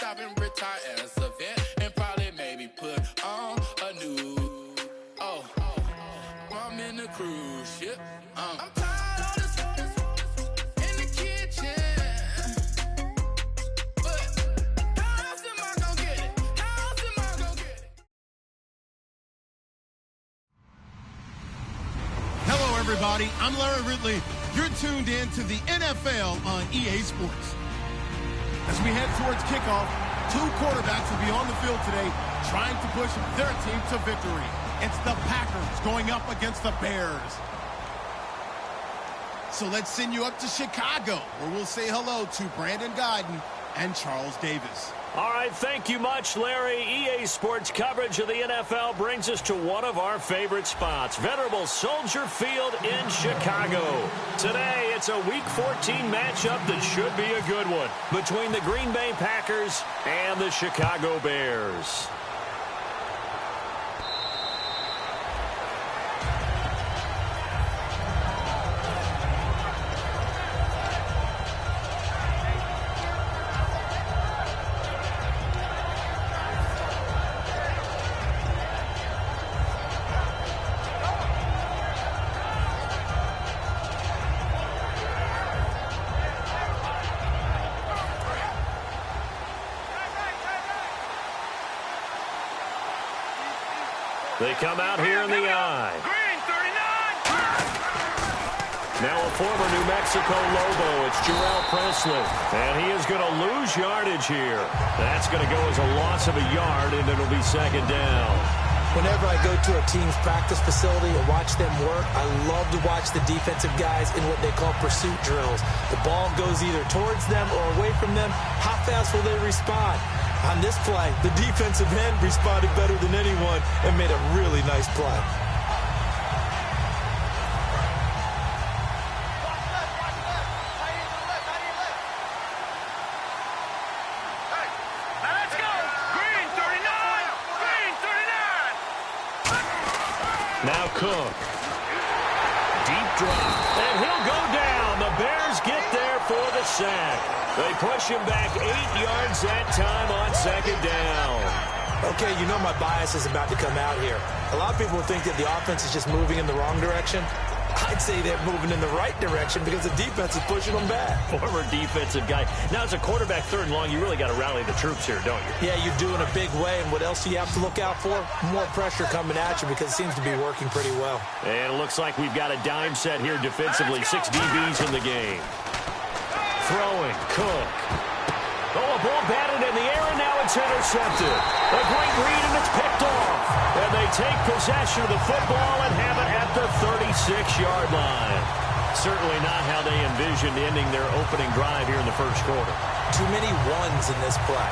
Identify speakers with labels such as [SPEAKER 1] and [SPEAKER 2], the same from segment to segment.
[SPEAKER 1] stop and retire as a vet and probably maybe put on a new. I'm in a cruise ship. I'm tired of this in the kitchen. But how else am I gonna get it? How else am I gonna get it?
[SPEAKER 2] Hello, everybody. I'm Larry Ridley. You're tuned in to the NFL on EA Sports. As we head towards kickoff, two quarterbacks will be on the field today trying to push their team to victory. It's the Packers going up against the Bears. So let's send you up to Chicago, where we'll say hello to Brandon Guyton and Charles Davis.
[SPEAKER 3] All right, thank you much, Larry. EA Sports coverage of the NFL brings us to one of our favorite spots, venerable Soldier Field in Chicago. Today, it's a Week 14 matchup that should be a good one between the Green Bay Packers and the Chicago Bears. They come out here in the eye. Now a former New Mexico Lobo, it's Jarrell Presley. And he is going to lose yardage here. That's going to go as a loss of a yard, and it'll be second down.
[SPEAKER 4] Whenever I go to a team's practice facility and watch them work, I love to watch the defensive guys in what they call pursuit drills. The ball goes either towards them or away from them. How fast will they respond? On this play, the defensive end responded better than anyone and made a really nice play.
[SPEAKER 5] Let's go! Green 39! Green 39!
[SPEAKER 3] Now Cook. Deep drop. And he'll go down. The Bears get there for the sack. They push him back 8 yards that time on second down.
[SPEAKER 4] Okay, you know my bias is about to come out here. A lot of people think that the offense is just moving in the wrong direction. I'd say they're moving in the right direction because the defense is pushing them back.
[SPEAKER 3] Former defensive guy. Now, as a quarterback, third and long, you really got to rally the troops here, don't you?
[SPEAKER 4] Yeah, you do in a big way. And what else do you have to look out for? More pressure coming at you because it seems to be working pretty well.
[SPEAKER 3] And it looks like we've got a dime set here defensively. 6 DBs in the game. Throwing, Cook. Oh, a ball batted in the air, and now it's intercepted. A great read, and it's picked off. And they take possession of the football and have it at the 36-yard line. Certainly not how they envisioned ending their opening drive here in the first quarter.
[SPEAKER 4] Too many ones in this play.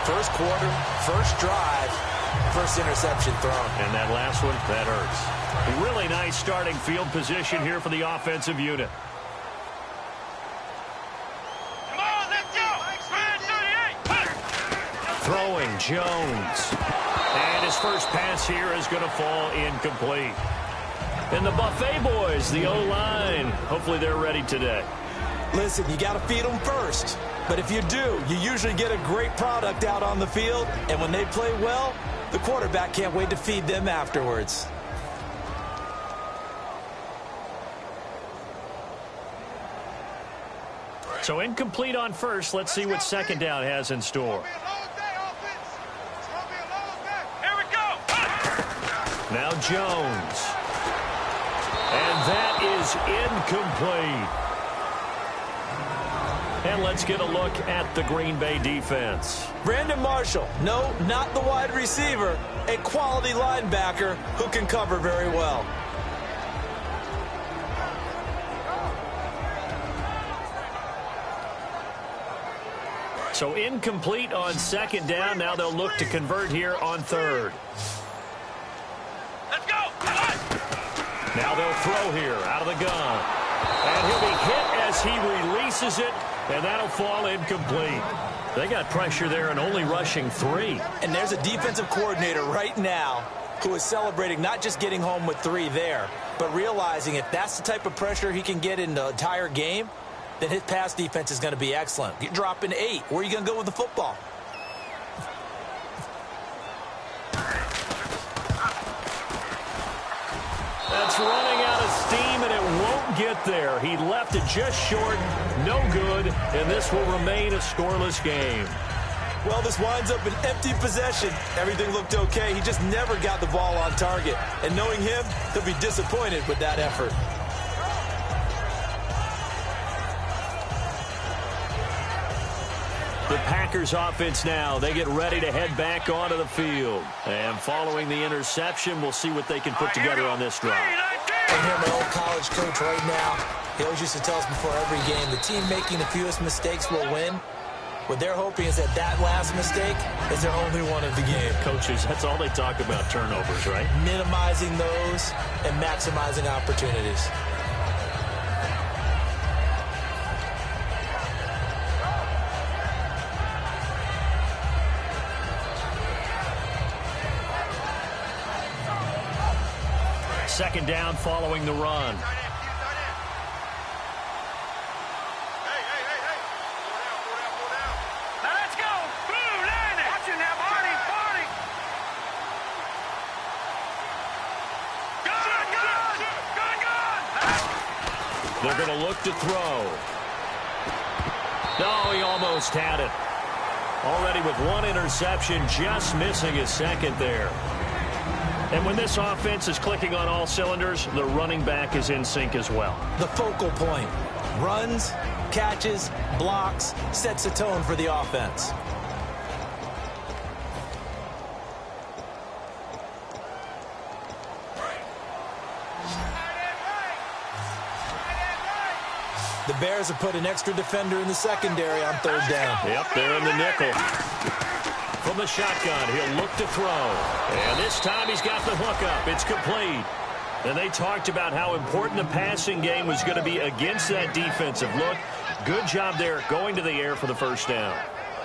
[SPEAKER 4] First quarter, first drive, first interception thrown.
[SPEAKER 3] And that last one, that hurts. Really nice starting field position here for the offensive unit. Throwing, Jones. And his first pass here is going to fall incomplete. And the Buffet boys, the O-line, hopefully they're ready today.
[SPEAKER 4] Listen, you got to feed them first. But if you do, you usually get a great product out on the field. And when they play well, the quarterback can't wait to feed them afterwards.
[SPEAKER 3] So incomplete on first. Let's see what second down has in store. Now Jones. And that is incomplete. And let's get a look at the Green Bay defense.
[SPEAKER 4] Brandon Marshall, no, not the wide receiver, a quality linebacker who can cover very well.
[SPEAKER 3] So incomplete on second down. Now they'll look to convert here on third.
[SPEAKER 5] Let's go!
[SPEAKER 3] Now they'll throw here out of the gun. And he'll be hit as he releases it, and that'll fall incomplete. They got pressure there and only rushing 3.
[SPEAKER 4] And there's a defensive coordinator right now who is celebrating not just getting home with 3 there, but realizing if that's the type of pressure he can get in the entire game, then his pass defense is going to be excellent. You're dropping 8. Where are you going to go with the football?
[SPEAKER 3] That's running out of steam, and it won't get there. He left it just short, no good, and this will remain a scoreless game.
[SPEAKER 4] Well, this winds up an empty possession. Everything looked okay. He just never got the ball on target. And knowing him, he'll be disappointed with that effort.
[SPEAKER 3] The Packers offense now, they get ready to head back onto the field. And following the interception, we'll see what they can put together on this drive.
[SPEAKER 4] I hear my old college coach right now. He always used to tell us before every game, the team making the fewest mistakes will win. What they're hoping is that last mistake is their only one of the game.
[SPEAKER 3] Coaches, that's all they talk about, turnovers, right?
[SPEAKER 4] Minimizing those and maximizing opportunities.
[SPEAKER 3] Second down following the run. They're going to look to throw. No, he almost had it. Already with one interception, just missing his second there. And when this offense is clicking on all cylinders, the running back is in sync as well.
[SPEAKER 4] The focal point. Runs, catches, blocks, sets a tone for the offense. The Bears have put an extra defender in the secondary on third down.
[SPEAKER 3] Yep, they're in the nickel. From the shotgun, he'll look to throw. And this time he's got the hook up. It's complete. And they talked about how important the passing game was going to be against that defensive look. Good job there going to the air for the first down.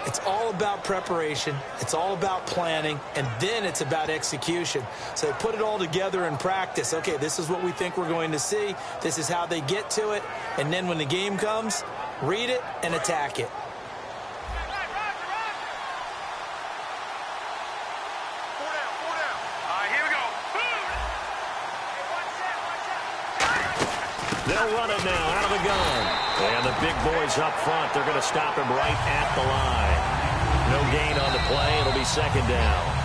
[SPEAKER 4] It's all about preparation. It's all about planning. And then it's about execution. So they put it all together in practice. Okay, this is what we think we're going to see. This is how they get to it. And then when the game comes, read it and attack it.
[SPEAKER 3] They'll run it now out of the gun. And the big boys up front, they're going to stop him right at the line. No gain on the play. It'll be second down.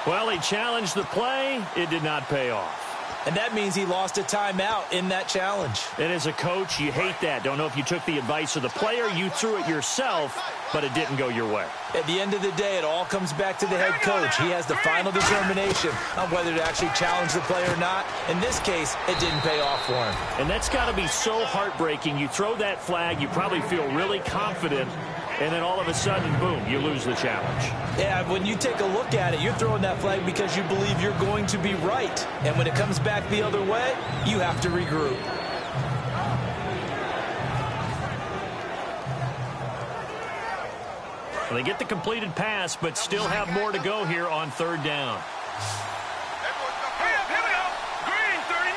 [SPEAKER 3] Well, he challenged the play. It did not pay off.
[SPEAKER 4] And that means he lost a timeout in that challenge.
[SPEAKER 3] And as a coach, you hate that. Don't know if you took the advice of the player. You threw it yourself, but it didn't go your way.
[SPEAKER 4] At the end of the day, it all comes back to the head coach. He has the final determination on whether to actually challenge the play or not. In this case, it didn't pay off for him.
[SPEAKER 3] And that's got to be so heartbreaking. You throw that flag, you probably feel really confident, and then all of a sudden, boom, you lose the challenge.
[SPEAKER 4] Yeah, when you take a look at it, you're throwing that flag because you believe you're going to be right. And when it comes back the other way, you have to regroup.
[SPEAKER 3] Well, they get the completed pass, but still have more to go here on third down.
[SPEAKER 5] Here we go. Green, 39.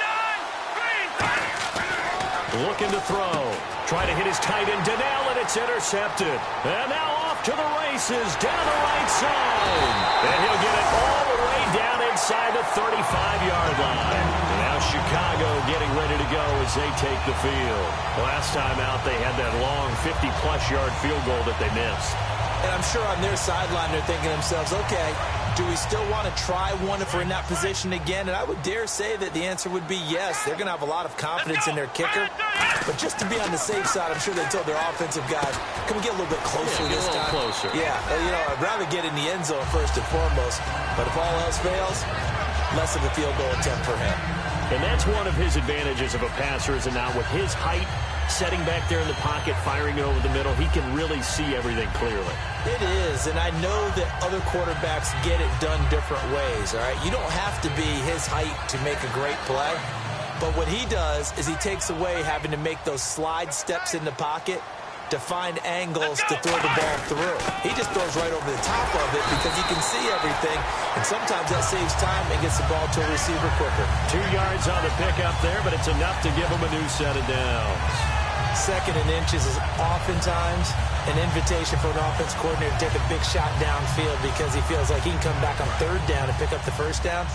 [SPEAKER 5] Green.
[SPEAKER 3] Looking to throw. Try to hit his tight end, Donnell, and it's intercepted. And now off to the races down the right side. And he'll get it all the way down inside the 35-yard line. And now Chicago getting ready to go as they take the field. Last time out, they had that long 50-plus yard field goal that they missed.
[SPEAKER 4] And I'm sure on their sideline they're thinking to themselves, okay, do we still want to try one if we're in that position again? And I would dare say that the answer would be yes. They're going to have a lot of confidence in their kicker. But just to be on the safe side, I'm sure they told their offensive guys, can we get a little bit closer this time?
[SPEAKER 3] Closer.
[SPEAKER 4] Yeah, I'd rather get in the end zone first and foremost. But if all else fails, less of a field goal attempt for him.
[SPEAKER 3] And that's one of his advantages of a passer, is now with his height, setting back there in the pocket, firing it over the middle, he can really see everything clearly.
[SPEAKER 4] It is, and I know that other quarterbacks get it done different ways, all right? You don't have to be his height to make a great play, but what he does is he takes away having to make those slide steps in the pocket to find angles to throw the ball through. He just throws right over the top of it because he can see everything, and sometimes that saves time and gets the ball to a receiver quicker.
[SPEAKER 3] 2 yards on the pickup there, but it's enough to give him a new set of downs.
[SPEAKER 4] Second and inches is oftentimes an invitation for an offense coordinator to take a big shot downfield because he feels like he can come back on third down and pick up the first down.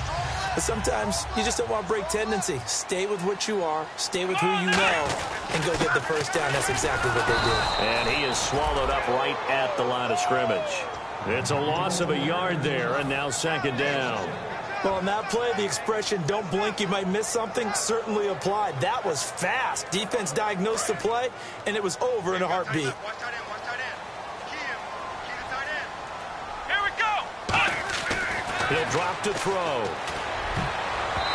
[SPEAKER 4] But sometimes you just don't want to break tendency. Stay with what you are, stay with who you know, and go get the first down. That's exactly what they did.
[SPEAKER 3] And he is swallowed up right at the line of scrimmage. It's a loss of a yard there, and now second down.
[SPEAKER 4] Well, on that play, the expression, don't blink, you might miss something, certainly applied. That was fast. Defense diagnosed the play, and it was over in a heartbeat.
[SPEAKER 5] Here we go.
[SPEAKER 3] He'll drop to throw.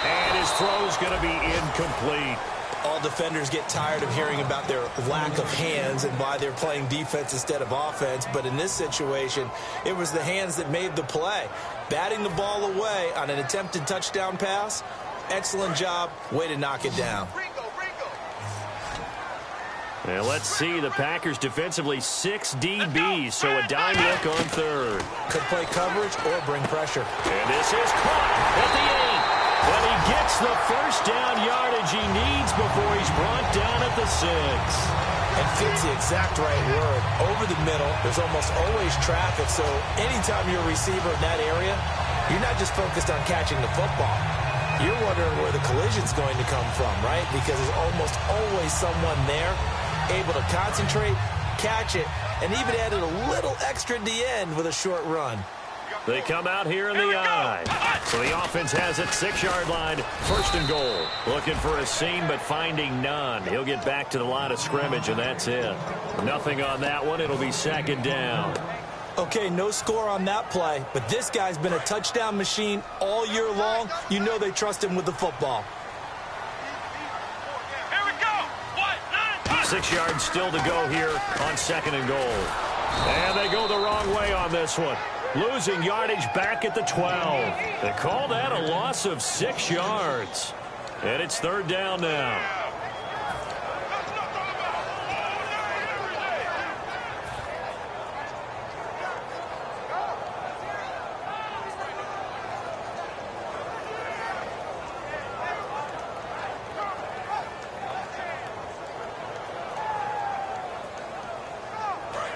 [SPEAKER 3] And his throw's going to be incomplete.
[SPEAKER 4] All defenders get tired of hearing about their lack of hands and why they're playing defense instead of offense. But in this situation, it was the hands that made the play. Batting the ball away on an attempted touchdown pass, excellent job. Way to knock it down.
[SPEAKER 3] And let's see, the Packers defensively 6 DBs, so a dime look on third.
[SPEAKER 4] Could play coverage or bring pressure.
[SPEAKER 3] And this is caught at the 8. And he gets the first down yardage he needs before he's brought down at the 6.
[SPEAKER 4] And fits the exact right word. Over the middle, there's almost always traffic, so anytime you're a receiver in that area, you're not just focused on catching the football. You're wondering where the collision's going to come from, right? Because there's almost always someone there able to concentrate, catch it, and even added a little extra at the end with a short run.
[SPEAKER 3] They come out here in the eye. So the offense has it, 6-yard line, first and goal. Looking for a seam, but finding none. He'll get back to the line of scrimmage, and that's it. Nothing on that one. It'll be second down.
[SPEAKER 4] Okay, no score on that play, but this guy's been a touchdown machine all year long. You know they trust him with the football.
[SPEAKER 5] Here we go.
[SPEAKER 3] 6 yards still to go here on second and goal. And they go the wrong way on this one. Losing yardage back at the 12. They call that a loss of 6 yards. And it's third down now.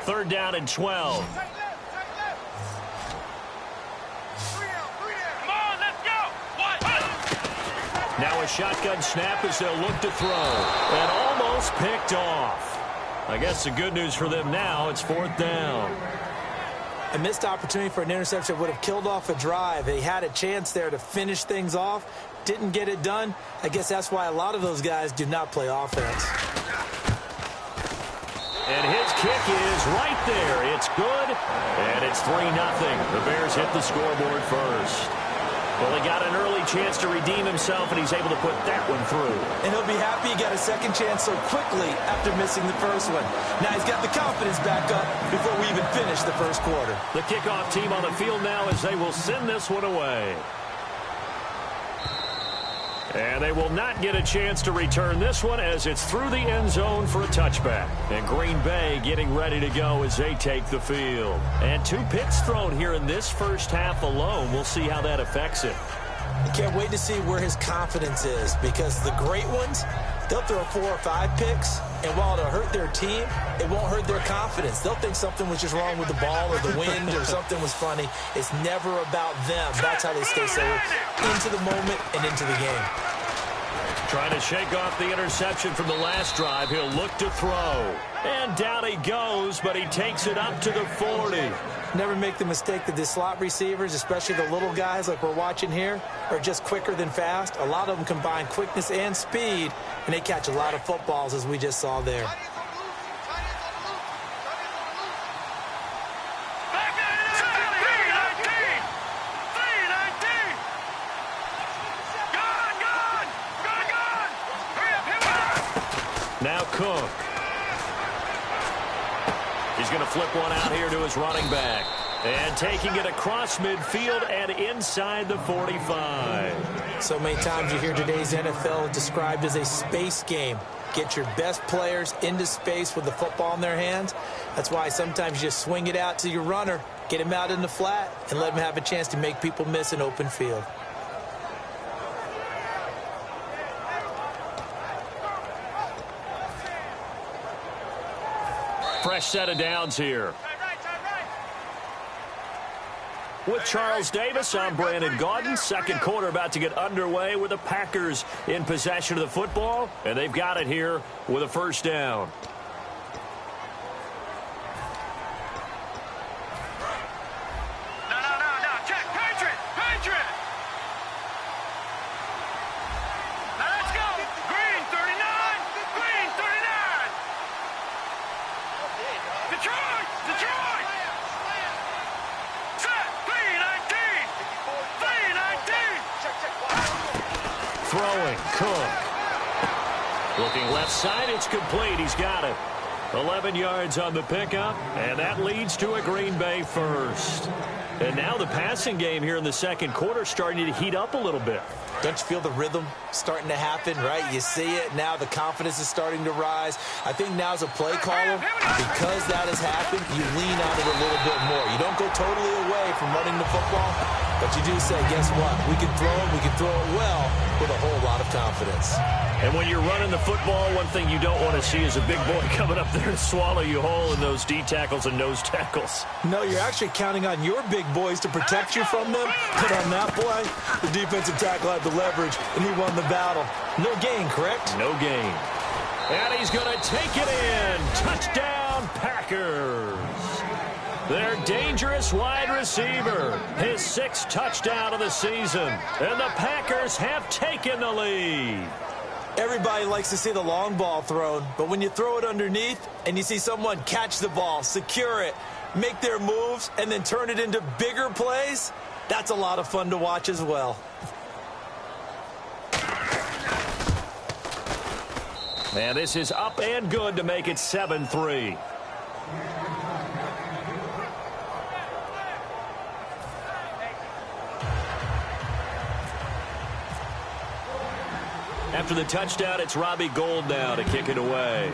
[SPEAKER 3] Third down and 12. Now a shotgun snap as they'll look to throw. And almost picked off. I guess the good news for them now, it's fourth down.
[SPEAKER 4] A missed opportunity for an interception would have killed off a drive. They had a chance there to finish things off. Didn't get it done. I guess that's why a lot of those guys do not play offense.
[SPEAKER 3] And his kick is right there. It's good, and it's 3-0. The Bears hit the scoreboard first. Well, he got an early chance to redeem himself, and he's able to put that one through.
[SPEAKER 4] And he'll be happy he got a second chance so quickly after missing the first one. Now he's got the confidence back up before we even finish the first quarter.
[SPEAKER 3] The kickoff team on the field now as they will send this one away. And they will not get a chance to return this one as it's through the end zone for a touchback. And Green Bay getting ready to go as they take the field. And 2 picks thrown here in this first half alone. We'll see how that affects it.
[SPEAKER 4] I can't wait to see where his confidence is, because the great ones, they'll throw 4 or 5 picks, and while it'll hurt their team, it won't hurt their confidence. They'll think something was just wrong with the ball or the wind or something was funny. It's never about them. That's how they stay so into the moment and into the game.
[SPEAKER 3] Trying to shake off the interception from the last drive. He'll look to throw. And down he goes, but he takes it up to the 40.
[SPEAKER 4] Never make the mistake that the slot receivers, especially the little guys like we're watching here, are just quicker than fast. A lot of them combine quickness and speed, and they catch a lot of footballs, as we just saw there.
[SPEAKER 3] Now Cook. He's going to flip one out here to his running back. And taking it across midfield and inside the 45.
[SPEAKER 4] So many times you hear today's NFL described as a space game. Get your best players into space with the football in their hands. That's why sometimes you just swing it out to your runner, get him out in the flat, and let him have a chance to make people miss an open field.
[SPEAKER 3] Fresh set of downs here. With Charles Davis, I'm Brandon Gaudin. Second quarter about to get underway with the Packers in possession of the football, and they've got it here with a first down.
[SPEAKER 5] No. Check. Patriot. Now let's go. Green 39. Detroit. Set. 319.
[SPEAKER 3] Throwing, Cook. Looking left side, it's complete. He's got it. 11 yards on the pickup, and that leads to a Green Bay first. And now the passing game here in the second quarter starting to heat up a little bit.
[SPEAKER 4] Don't you feel the rhythm starting to happen, right? You see it. Now the confidence is starting to rise. I think now as a play caller, because that has happened, you lean on it a little bit more. You don't go totally away from running the football, but you do say, guess what? We can throw it. We can throw it well with a whole lot of confidence.
[SPEAKER 3] And when you're running the football, one thing you don't want to see is a big boy coming up there to swallow you whole in those D tackles and nose tackles.
[SPEAKER 4] No, you're actually counting on your big boys to protect you from them. But on that play, the defensive tackle had the leverage, and he won the battle. No gain, correct?
[SPEAKER 3] No gain. And he's going to take it in. Touchdown, Packers. Their dangerous wide receiver. His 6th touchdown of the season. And the Packers have taken the lead.
[SPEAKER 4] Everybody likes to see the long ball thrown, but when you throw it underneath and you see someone catch the ball, secure it, make their moves, and then turn it into bigger plays, that's a lot of fun to watch as well.
[SPEAKER 3] And this is up and good to make it 7-3. After the touchdown, it's Robbie Gould now to kick it away.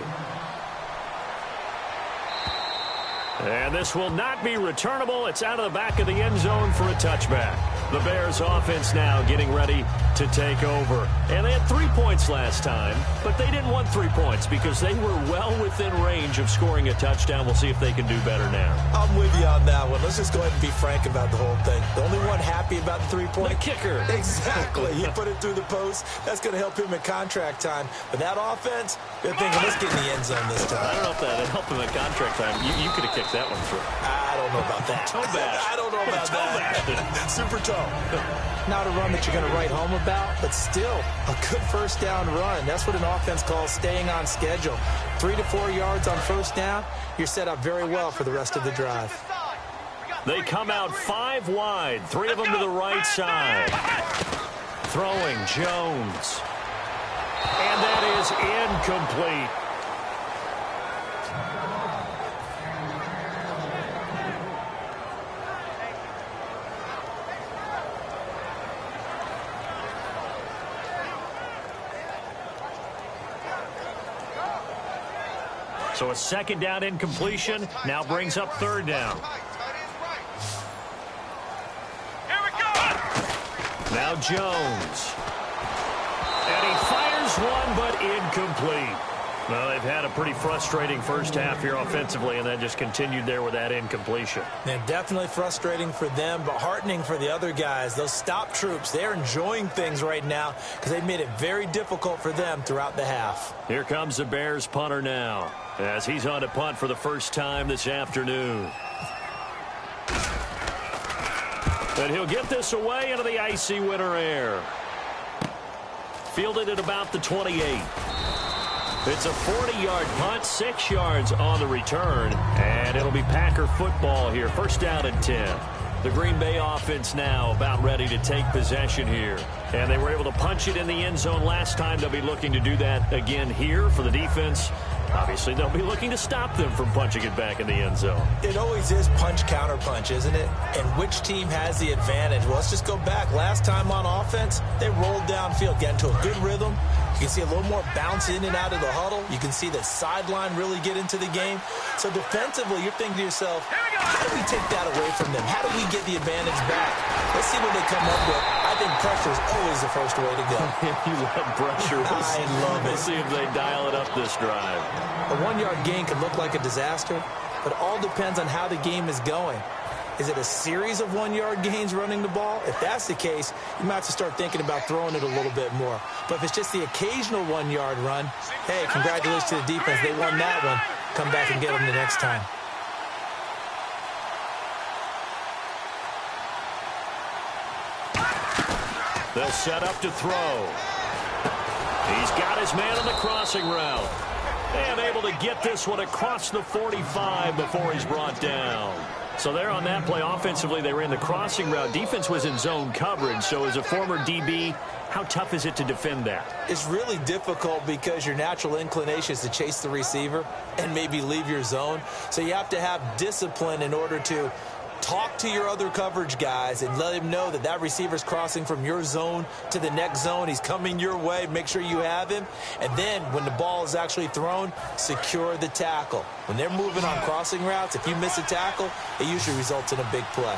[SPEAKER 3] And this will not be returnable. It's out of the back of the end zone for a touchback. The Bears offense now getting ready to take over. And they had 3 points last time, but they didn't want 3 points because they were well within range of scoring a touchdown. We'll see if they can do better now.
[SPEAKER 4] I'm with you on that one. Let's just go ahead and be frank about the whole thing. The only one happy about the 3-point?
[SPEAKER 3] The kicker.
[SPEAKER 4] Exactly. He put it through the post. That's going to help him at contract time. But that offense, they're thinking, let's get in the end zone this time.
[SPEAKER 3] I don't know if that helped him at contract time. You could have kicked that one through.
[SPEAKER 4] I don't know about that.
[SPEAKER 3] Toe bash.
[SPEAKER 4] I don't know about that. Super toe. Not a run that you're going to write home about, but still a good first down run. That's what an offense calls staying on schedule. 3 to 4 yards on first down, you're set up very well for the rest of the drive.
[SPEAKER 3] They come out 5 wide, 3 of them to the right side. Throwing Jones. And that is incomplete. So a second down incompletion now brings up third down.
[SPEAKER 5] Here we go.
[SPEAKER 3] Now Jones. And he fires one, but incomplete. Well, they've had a pretty frustrating first half here offensively, and then just continued there with that incompletion.
[SPEAKER 4] And definitely frustrating for them, but heartening for the other guys. Those stop troops, they're enjoying things right now because they've made it very difficult for them throughout the half.
[SPEAKER 3] Here comes the Bears punter now, as he's on to punt for the first time this afternoon. And he'll get this away into the icy winter air. Fielded at about the 28. It's a 40-yard punt, 6 yards on the return, and it'll be Packer football here. First down and 10. The Green Bay offense now about ready to take possession here. And they were able to punch it in the end zone last time. They'll be looking to do that again here for the defense. Obviously, they'll be looking to stop them from punching it back in the end zone.
[SPEAKER 4] It always is punch-counter-punch, isn't it? And which team has the advantage? Well, let's just go back. Last time on offense, they rolled downfield, get into a good rhythm. You can see a little more bounce in and out of the huddle. You can see the sideline really get into the game. So defensively, you're thinking to yourself, how do we take that away from them? How do we get the advantage back? Let's see what they come up with. I think pressure is always the first way to go.
[SPEAKER 3] You love pressure.
[SPEAKER 4] I love it.
[SPEAKER 3] We'll see if they dial it up this drive.
[SPEAKER 4] A 1-yard gain could look like a disaster, but it all depends on how the game is going. Is it a series of 1-yard gains running the ball? If that's the case, you might have to start thinking about throwing it a little bit more. But if it's just the occasional 1-yard run, hey, congratulations to the defense. They won that one. Come back and get them the next time.
[SPEAKER 3] They'll set up to throw. He's got his man on the crossing route. And able to get this one across the 45 before he's brought down. So there on that play, offensively, they ran the crossing route. Defense was in zone coverage. So as a former DB, how tough is it to defend that?
[SPEAKER 4] It's really difficult because your natural inclination is to chase the receiver and maybe leave your zone. So you have to have discipline in order to talk to your other coverage guys and let him know that that receiver's crossing from your zone to the next zone. He's coming your way. Make sure you have him. And then when the ball is actually thrown, secure the tackle. When they're moving on crossing routes, if you miss a tackle, it usually results in a big play.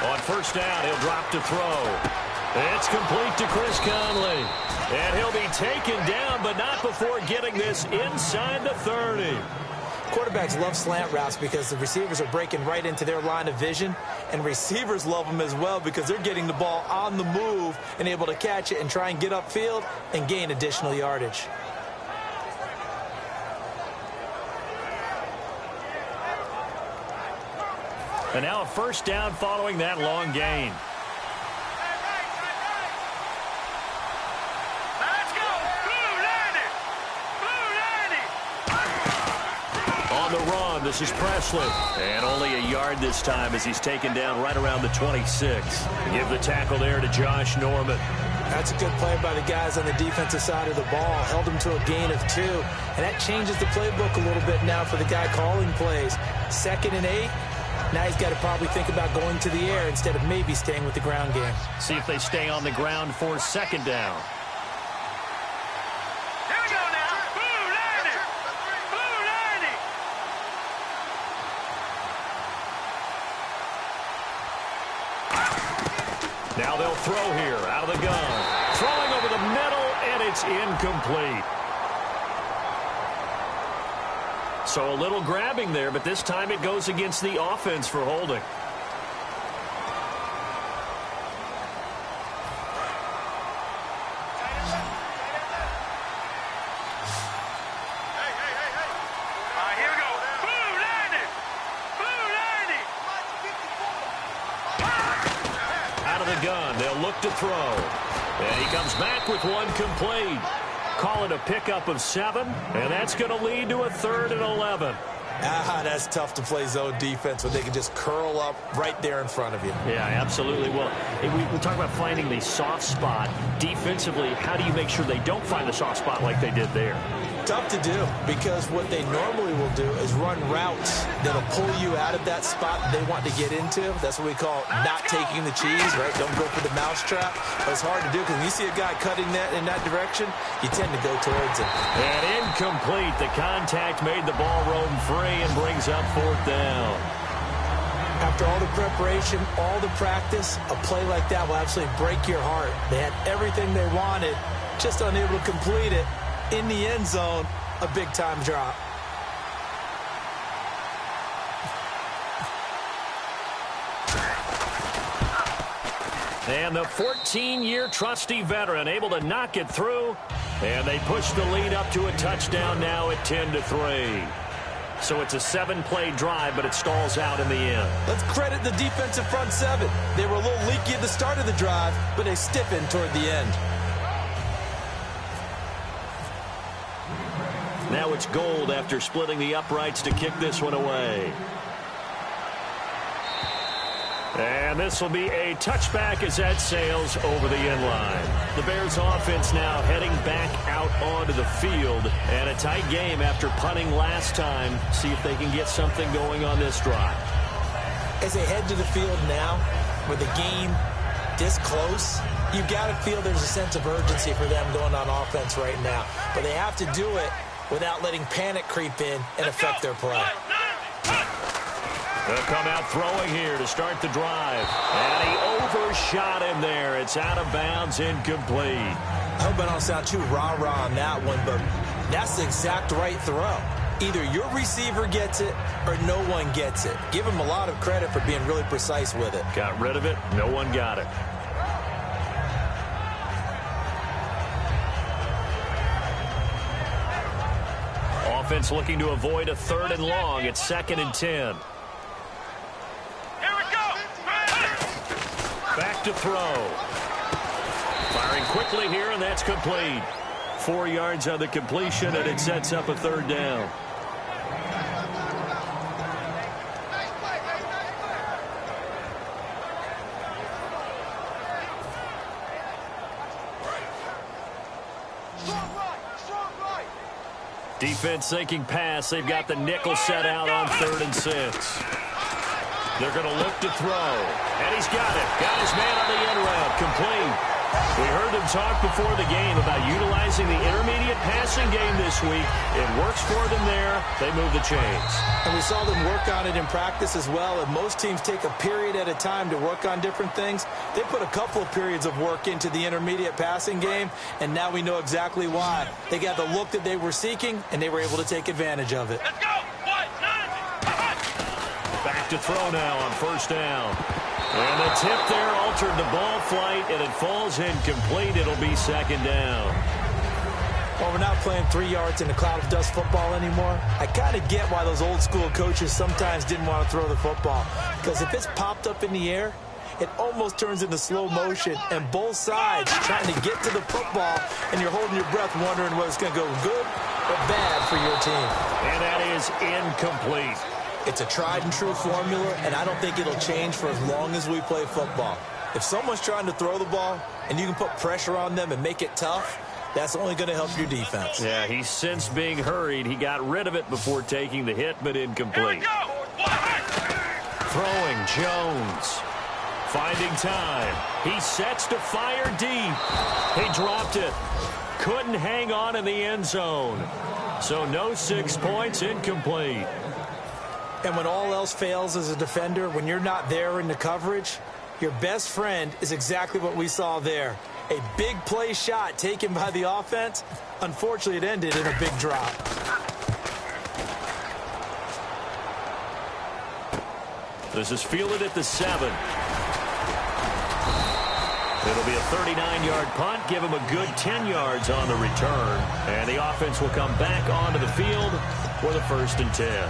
[SPEAKER 3] On first down, he'll drop to throw. It's complete to Chris Conley. And he'll be taken down, but not before getting this inside the 30.
[SPEAKER 4] Quarterbacks love slant routes because the receivers are breaking right into their line of vision, and receivers love them as well because they're getting the ball on the move and able to catch it and try and get upfield and gain additional yardage.
[SPEAKER 3] And now a first down following that long gain. On the run, this is Presley. And only a yard this time as he's taken down right around the 26. Give the tackle there to Josh Norman.
[SPEAKER 4] That's a good play by the guys on the defensive side of the ball. Held them to a gain of 2. And that changes the playbook a little bit now for the guy calling plays. 2nd and 8. Now he's got to probably think about going to the air instead of maybe staying with the ground game.
[SPEAKER 3] See if they stay on the ground for second down.
[SPEAKER 5] Here we go now. Blue 90. Blue 90.
[SPEAKER 3] Now they'll throw here out of the gun. Throwing over the middle, and it's incomplete. So a little grabbing there, but this time it goes against the offense for holding. Out of the gun, they'll look to throw. And he comes back with one complete. Call it a pickup of 7, and that's going to lead to a 3rd and 11.
[SPEAKER 4] That's tough to play zone defense when they can just curl up right there in front of you.
[SPEAKER 3] Yeah, absolutely. Well, we talk about finding the soft spot. Defensively, how do you make sure they don't find the soft spot like they did there?
[SPEAKER 4] Tough to do, because what they normally will do is run routes that'll pull you out of that spot they want to get into. That's what we call not taking the cheese, right? Don't go for the mousetrap. But it's hard to do, because when you see a guy cutting that in that direction, you tend to go towards him.
[SPEAKER 3] And incomplete. The contact made the ball roam free and brings up 4th down.
[SPEAKER 4] After all the preparation, all the practice, a play like that will absolutely break your heart. They had everything they wanted, just unable to complete it. In the end zone, a big-time drop.
[SPEAKER 3] And the 14-year trusty veteran able to knock it through, and they push the lead up to a touchdown now at 10-3. So it's a 7-play drive, but it stalls out in the end.
[SPEAKER 4] Let's credit the defensive front 7. They were a little leaky at the start of the drive, but they stiffened toward the end.
[SPEAKER 3] Now it's Gold after splitting the uprights to kick this one away. And this will be a touchback as that sails over the end line. The Bears offense now heading back out onto the field. And a tight game after punting last time. See if they can get something going on this drive.
[SPEAKER 4] As they head to the field now, with the game this close, you've got to feel there's a sense of urgency for them going on offense right now. But they have to do it without letting panic creep in and affect their play.
[SPEAKER 3] They'll come out throwing here to start the drive. And he overshot him there. It's out of bounds, incomplete.
[SPEAKER 4] I hope I don't sound too rah-rah on that one, but that's the exact right throw. Either your receiver gets it or no one gets it. Give him a lot of credit for being really precise with it.
[SPEAKER 3] Got rid of it. No one got it. Offense looking to avoid a 3rd and long. It's 2nd and 10.
[SPEAKER 5] Here we go.
[SPEAKER 3] Back to throw. Firing quickly here, and that's complete. 4 yards on the completion, and it sets up a 3rd down. Defense thinking pass. They've got the nickel set out on 3rd and 6. They're going to look to throw. And he's got it. Got his man on the end route. Complete. We heard them talk before the game about utilizing the intermediate passing game this week. It works for them there. They move the chains.
[SPEAKER 4] And we saw them work on it in practice as well. And most teams take a period at a time to work on different things. They put a couple of periods of work into the intermediate passing game, and now we know exactly why. They got the look that they were seeking, and they were able to take advantage of it.
[SPEAKER 5] Let's go.
[SPEAKER 3] Back to throw now on 1st down. And the tip there altered the ball flight, and it falls incomplete. It'll be 2nd down.
[SPEAKER 4] Well, we're not playing 3 yards in a cloud of dust football anymore. I kind of get why those old school coaches sometimes didn't want to throw the football. Because if it's popped up in the air, it almost turns into slow motion, and both sides trying to get to the football, and you're holding your breath wondering whether it's going to go good or bad for your team.
[SPEAKER 3] And that is incomplete.
[SPEAKER 4] It's a tried and true formula, and I don't think it'll change for as long as we play football. If someone's trying to throw the ball and you can put pressure on them and make it tough, that's only going to help your defense.
[SPEAKER 3] Yeah, he's since being hurried. He got rid of it before taking the hit, but incomplete. Throwing Jones. Finding time. He sets to fire deep. He dropped it. Couldn't hang on in the end zone. So no 6 points, incomplete.
[SPEAKER 4] And when all else fails as a defender, when you're not there in the coverage, your best friend is exactly what we saw there. A big play shot taken by the offense. Unfortunately, it ended in a big drop.
[SPEAKER 3] This is fielded at the 7. It'll be a 39-yard punt. Give him a good 10 yards on the return. And the offense will come back onto the field for the 1st and 10.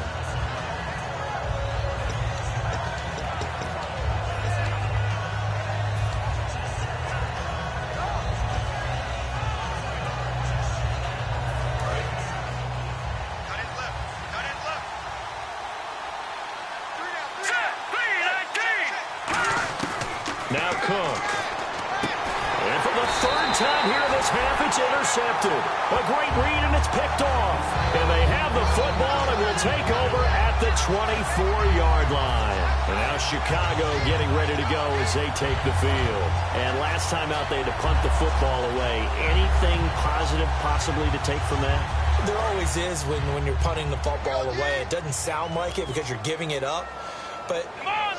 [SPEAKER 3] Now Cook. And for the third time here in this half, it's intercepted. A great read, and it's picked off. And they have the football and will take over at the 24-yard line. And now Chicago getting ready to go as they take the field. And last time out, they had to punt the football away. Anything positive possibly to take from that?
[SPEAKER 4] There always is when you're punting the football away. It doesn't sound like it because you're giving it up. But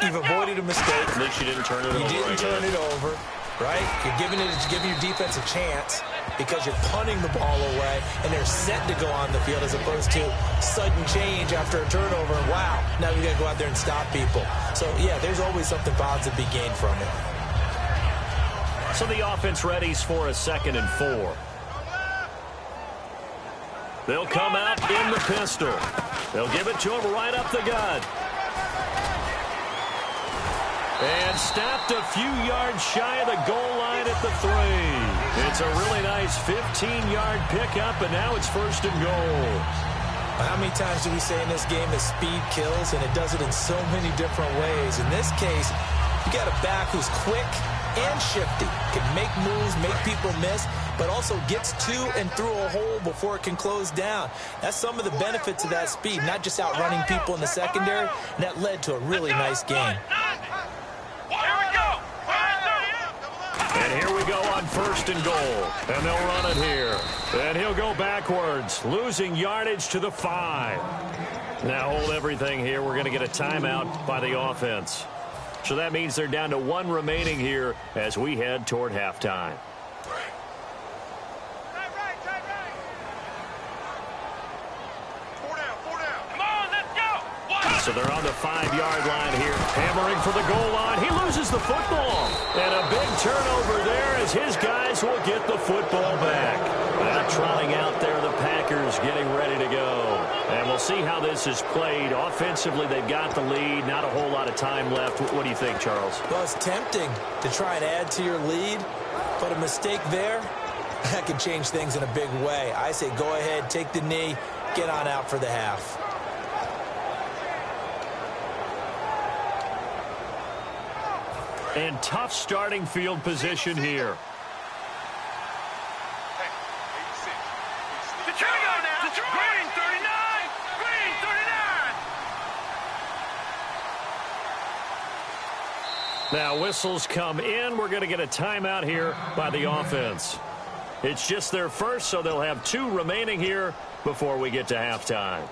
[SPEAKER 4] you've avoided a mistake.
[SPEAKER 3] At least you didn't turn it over.
[SPEAKER 4] You didn't turn it over. Right? You're giving your defense a chance because you're punting the ball away, and they're set to go on the field as opposed to sudden change after a turnover. And wow, now we got to go out there and stop people. So, yeah, there's always something positive to be gained from it.
[SPEAKER 3] So the offense readies for a 2nd and 4. They'll come out in the pistol. They'll give it to him right up the gut. And stopped a few yards shy of the goal line at the 3. It's a really nice 15-yard pickup, and now it's 1st and goal.
[SPEAKER 4] How many times do we say in this game that speed kills, and it does it in so many different ways? In this case, you got a back who's quick and shifty, can make moves, make people miss, but also gets to and through a hole before it can close down. That's some of the benefits of that speed, not just outrunning people in the secondary, and that led to a really nice game.
[SPEAKER 3] And here we go on 1st and goal. And they'll run it here. And he'll go backwards, losing yardage to the 5. Now hold everything here. We're going to get a timeout by the offense. So that means they're down to 1 remaining here as we head toward halftime. So they're on the 5-yard line here, hammering for the goal line. He loses the football. And a big turnover there as his guys will get the football back. Now trotting out there, the Packers getting ready to go. And we'll see how this is played. Offensively, they've got the lead. Not a whole lot of time left. What do you think, Charles?
[SPEAKER 4] Well, it's tempting to try and add to your lead, but a mistake there, that can change things in a big way. I say go ahead, take the knee, get on out for the half.
[SPEAKER 3] And tough starting field position here.
[SPEAKER 5] Green 39! Green 39!
[SPEAKER 3] Now whistles come in. We're going to get a timeout here by the offense. It's just their first, so they'll have 2 remaining here before we get to halftime.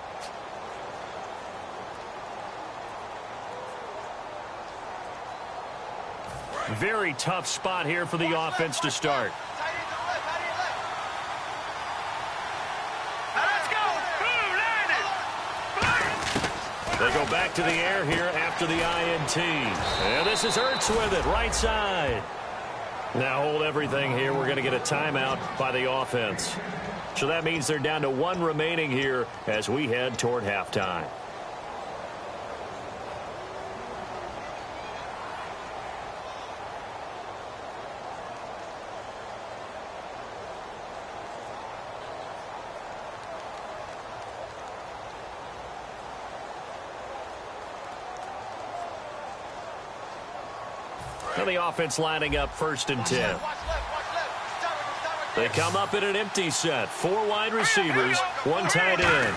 [SPEAKER 3] Very tough spot here for the offense to start.
[SPEAKER 5] Let's go! Blue landed!
[SPEAKER 3] They go back to the air here after the INT. And this is Ertz with it, right side. Now hold everything here. We're going to get a timeout by the offense. So that means they're down to 1 remaining here as we head toward halftime. Now the offense lining up 1st and 10. They come up in an empty set. 4 wide receivers, 1 tight end.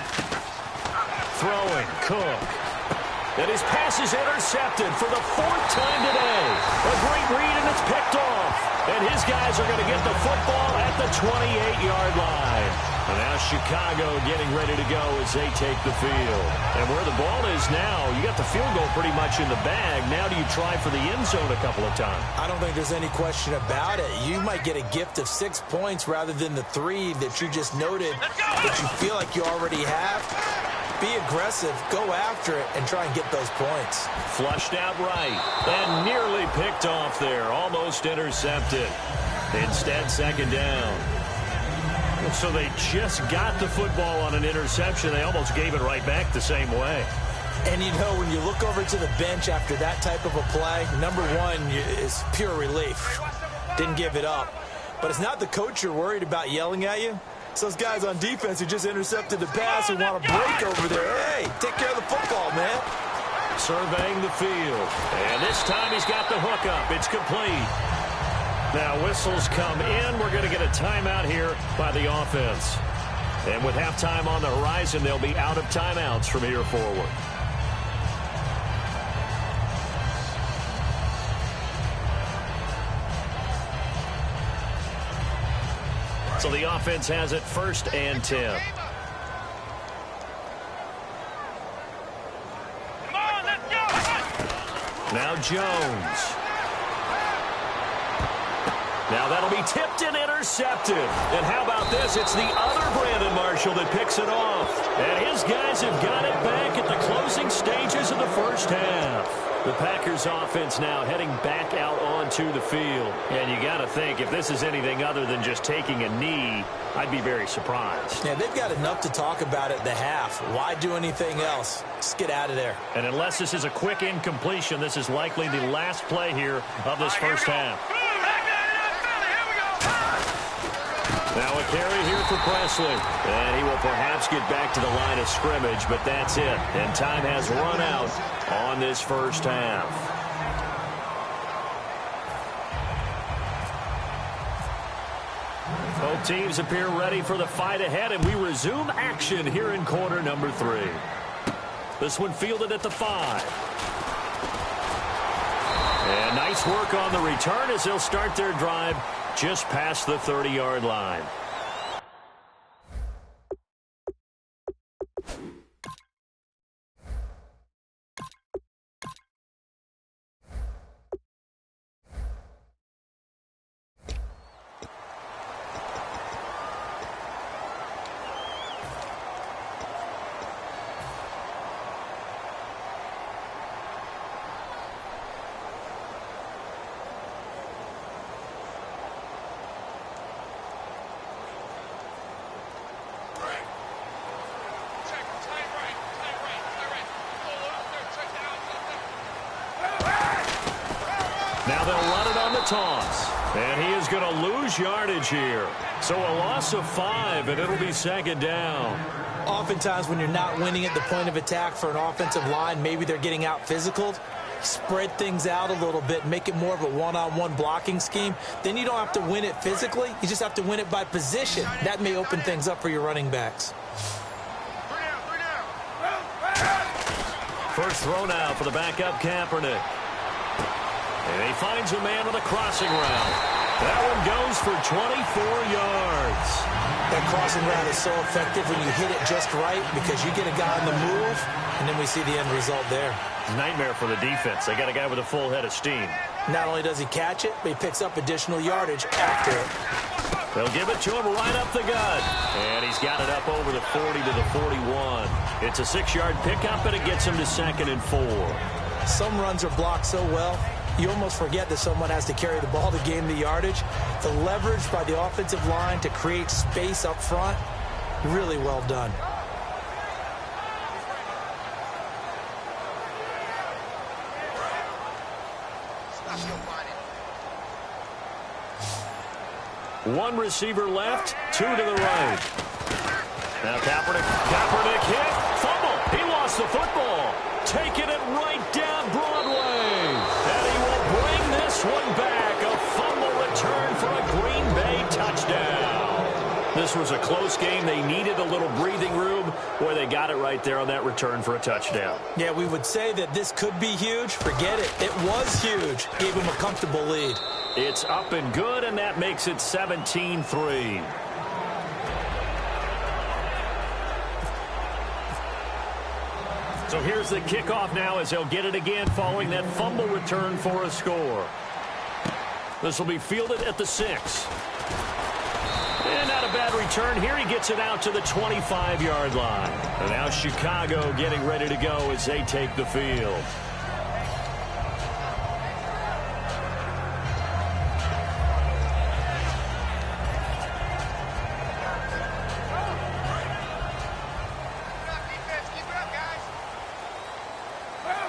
[SPEAKER 3] Throwing, Cook. And his pass is intercepted for the 4th time today. A great read, and it's picked off. And his guys are going to get the football at the 28-yard line. And now Chicago getting ready to go as they take the field. And where the ball is now, you got the field goal pretty much in the bag. Now do you try for the end zone a couple of times?
[SPEAKER 4] I don't think there's any question about it. You might get a gift of 6 points rather than the 3 that you just noted that you feel like you already have. Be aggressive, go after it, and try and get those points.
[SPEAKER 3] Flushed out right, and nearly picked off there. Almost intercepted. Instead, 2nd down. So they just got the football on an interception. They almost gave it right back the same way.
[SPEAKER 4] And, you know, when you look over to the bench after that type of a play, number 1 is pure relief. Didn't give it up. But it's not the coach you're worried about yelling at you. It's those guys on defense who just intercepted the pass who want to break over there. Hey, take care of the football, man.
[SPEAKER 3] Surveying the field. And this time he's got the hookup. It's complete. Now whistles come in. We're going to get a timeout here by the offense. And with halftime on the horizon, they'll be out of timeouts from here forward. So the offense has it 1st and 10.
[SPEAKER 5] Come on, let's go.
[SPEAKER 3] Now Jones. Now that'll be tipped and intercepted. And how about this? It's the other Brandon Marshall that picks it off. And his guys have got it back at the closing stages of the first half. The Packers offense now heading back out onto the field. And you got to think, if this is anything other than just taking a knee, I'd be very surprised.
[SPEAKER 4] Yeah, they've got enough to talk about at the half. Why do anything else? Just get out of there.
[SPEAKER 3] And unless this is a quick incompletion, this is likely the last play here of this first half. Now a carry here for Presley. And he will perhaps get back to the line of scrimmage, but that's it. And time has run out on this first half. Both teams appear ready for the fight ahead, and we resume action here in quarter number 3. This one fielded at the 5. And nice work on the return as they'll start their drive just past the 30-yard line. Now they'll run it on the toss. And he is going to lose yardage here. So a loss of 5, and it'll be 2nd down.
[SPEAKER 4] Oftentimes when you're not winning at the point of attack for an offensive line, maybe they're getting out physical. Spread things out a little bit, make it more of a one-on-one blocking scheme. Then you don't have to win it physically. You just have to win it by position. That may open things up for your running backs.
[SPEAKER 3] First throw now for the backup Kaepernick. And he finds a man with a crossing route. That one goes for 24 yards.
[SPEAKER 4] That crossing route is so effective when you hit it just right because you get a guy on the move, and then we see the end result there.
[SPEAKER 3] Nightmare for the defense. They got a guy with a full head of steam.
[SPEAKER 4] Not only does he catch it, but he picks up additional yardage after it.
[SPEAKER 3] They'll give it to him right up the gut. And he's got it up over the 40 to the 41. It's a 6-yard pickup, and it gets him to 2nd and 4.
[SPEAKER 4] Some runs are blocked so well, you almost forget that someone has to carry the ball to gain the yardage. The leverage by the offensive line to create space up front, really well done.
[SPEAKER 3] One receiver left, 2 to the right. Now Kaepernick hit, fumble. He lost the football. Taking it right down Broadway. And he will bring this one back. A fumble return for a Green Bay touchdown. This was a close game. They needed a little breathing room. Boy, they got it right there on that return for a touchdown.
[SPEAKER 4] Yeah, we would say that this could be huge. Forget it. It was huge. Gave him a comfortable lead.
[SPEAKER 3] It's up and good, and that makes it 17-3. So here's the kickoff now as they'll get it again following that fumble return for a score. This will be fielded at the 6. And not a bad return here. He gets it out to the 25-yard line. And now Chicago getting ready to go as they take the field.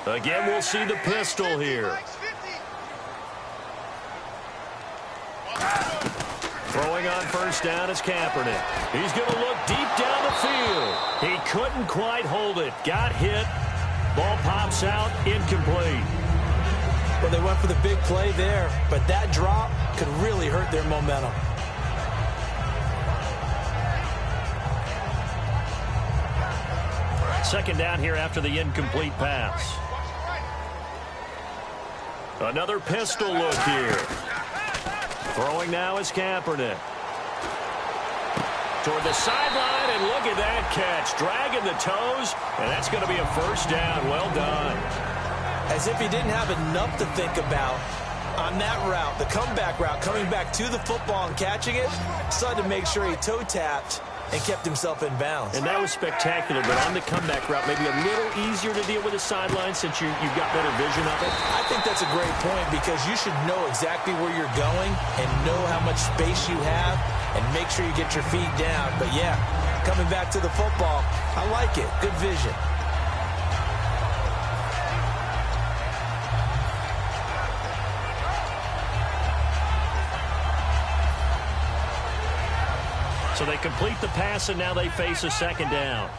[SPEAKER 3] Again, we'll see the pistol here. Throwing on first down is Kaepernick. He's going to look deep down the field. He couldn't quite hold it. Got hit. Ball pops out, incomplete.
[SPEAKER 4] Well, they went for the big play there, but that drop could really hurt their momentum.
[SPEAKER 3] Second down here after the incomplete pass. Another pistol look here. Throwing now is Kaepernick. Toward the sideline, and look at that catch. Dragging the toes, and that's going to be a first down. Well done.
[SPEAKER 4] As if he didn't have enough to think about on that route, the comeback route, coming back to the football and catching it, decided to make sure he toe-tapped and kept himself in bounds.
[SPEAKER 3] And that was spectacular, but on the comeback route, maybe a little easier to deal with the sideline since you've got better vision of it.
[SPEAKER 4] I think that's a great point because you should know exactly where you're going and know how much space you have and make sure you get your feet down. But, yeah, coming back to the football, I like it. Good vision.
[SPEAKER 3] So they complete the pass, and now they face a second down.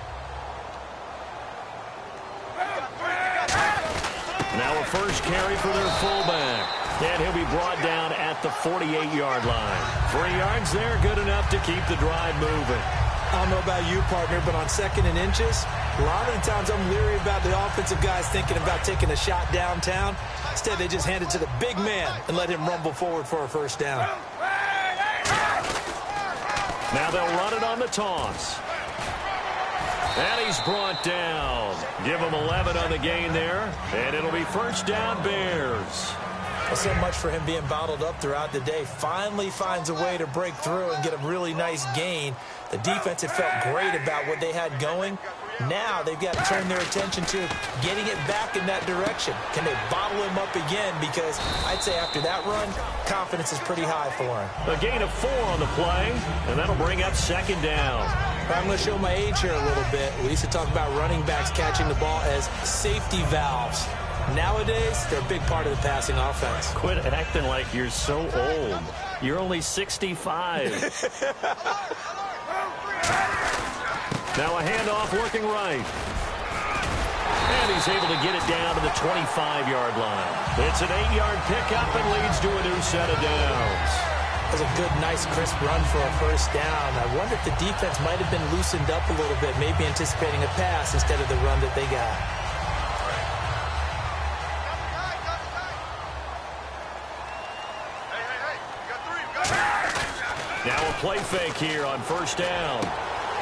[SPEAKER 3] Now a first carry for their fullback. And he'll be brought down at the 48-yard line. 3 yards there, good enough to keep the drive moving.
[SPEAKER 4] I don't know about you, partner, but on second and inches, a lot of the times I'm leery about the offensive guys thinking about taking a shot downtown. Instead, they just hand it to the big man and let him rumble forward for a first down.
[SPEAKER 3] Now they'll run it on the toss. And he's brought down. Give him 11 on the gain there. And it'll be first down, Bears.
[SPEAKER 4] Well, so much for him being bottled up throughout the day. Finally finds a way to break through and get a really nice gain. The defense had felt great about what they had going. Now they've got to turn their attention to getting it back in that direction. Can they bottle him up again? Because I'd say after that run, confidence is pretty high for him.
[SPEAKER 3] A gain of 4 on the play, and that'll bring up second down.
[SPEAKER 4] I'm going to show my age here a little bit. We used to talk about running backs catching the ball as safety valves. Nowadays, they're a big part of the passing offense.
[SPEAKER 3] Quit acting like you're so old. You're only 65. Now a handoff working right. And he's able to get it down to the 25-yard line. It's an 8-yard pickup and leads to a new set of downs.
[SPEAKER 4] That was a good, nice, crisp run for a first down. I wonder if the defense might have been loosened up a little bit, maybe anticipating a pass instead of the run that they got.
[SPEAKER 3] Now a play fake here on first down.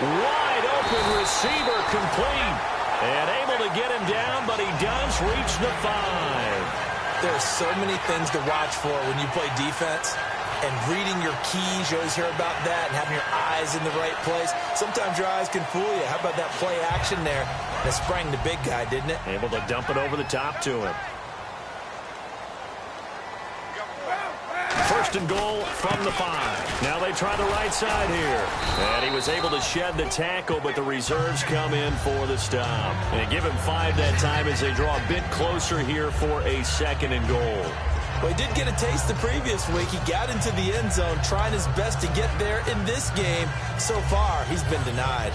[SPEAKER 3] Wide open receiver complete. And able to get him down, but he does reach the 5.
[SPEAKER 4] There are so many things to watch for when you play defense. And reading your keys, you always hear about that, and having your eyes in the right place. Sometimes your eyes can fool you. How about that play action there? That sprang the big guy, didn't it?
[SPEAKER 3] Able to dump it over the top to him. First and goal from the 5. Now they try the right side here. And he was able to shed the tackle, but the reserves come in for the stop. And give him 5 that time as they draw a bit closer here for a second and goal.
[SPEAKER 4] Well, he did get a taste the previous week. He got into the end zone, trying his best to get there in this game. So far, he's been denied.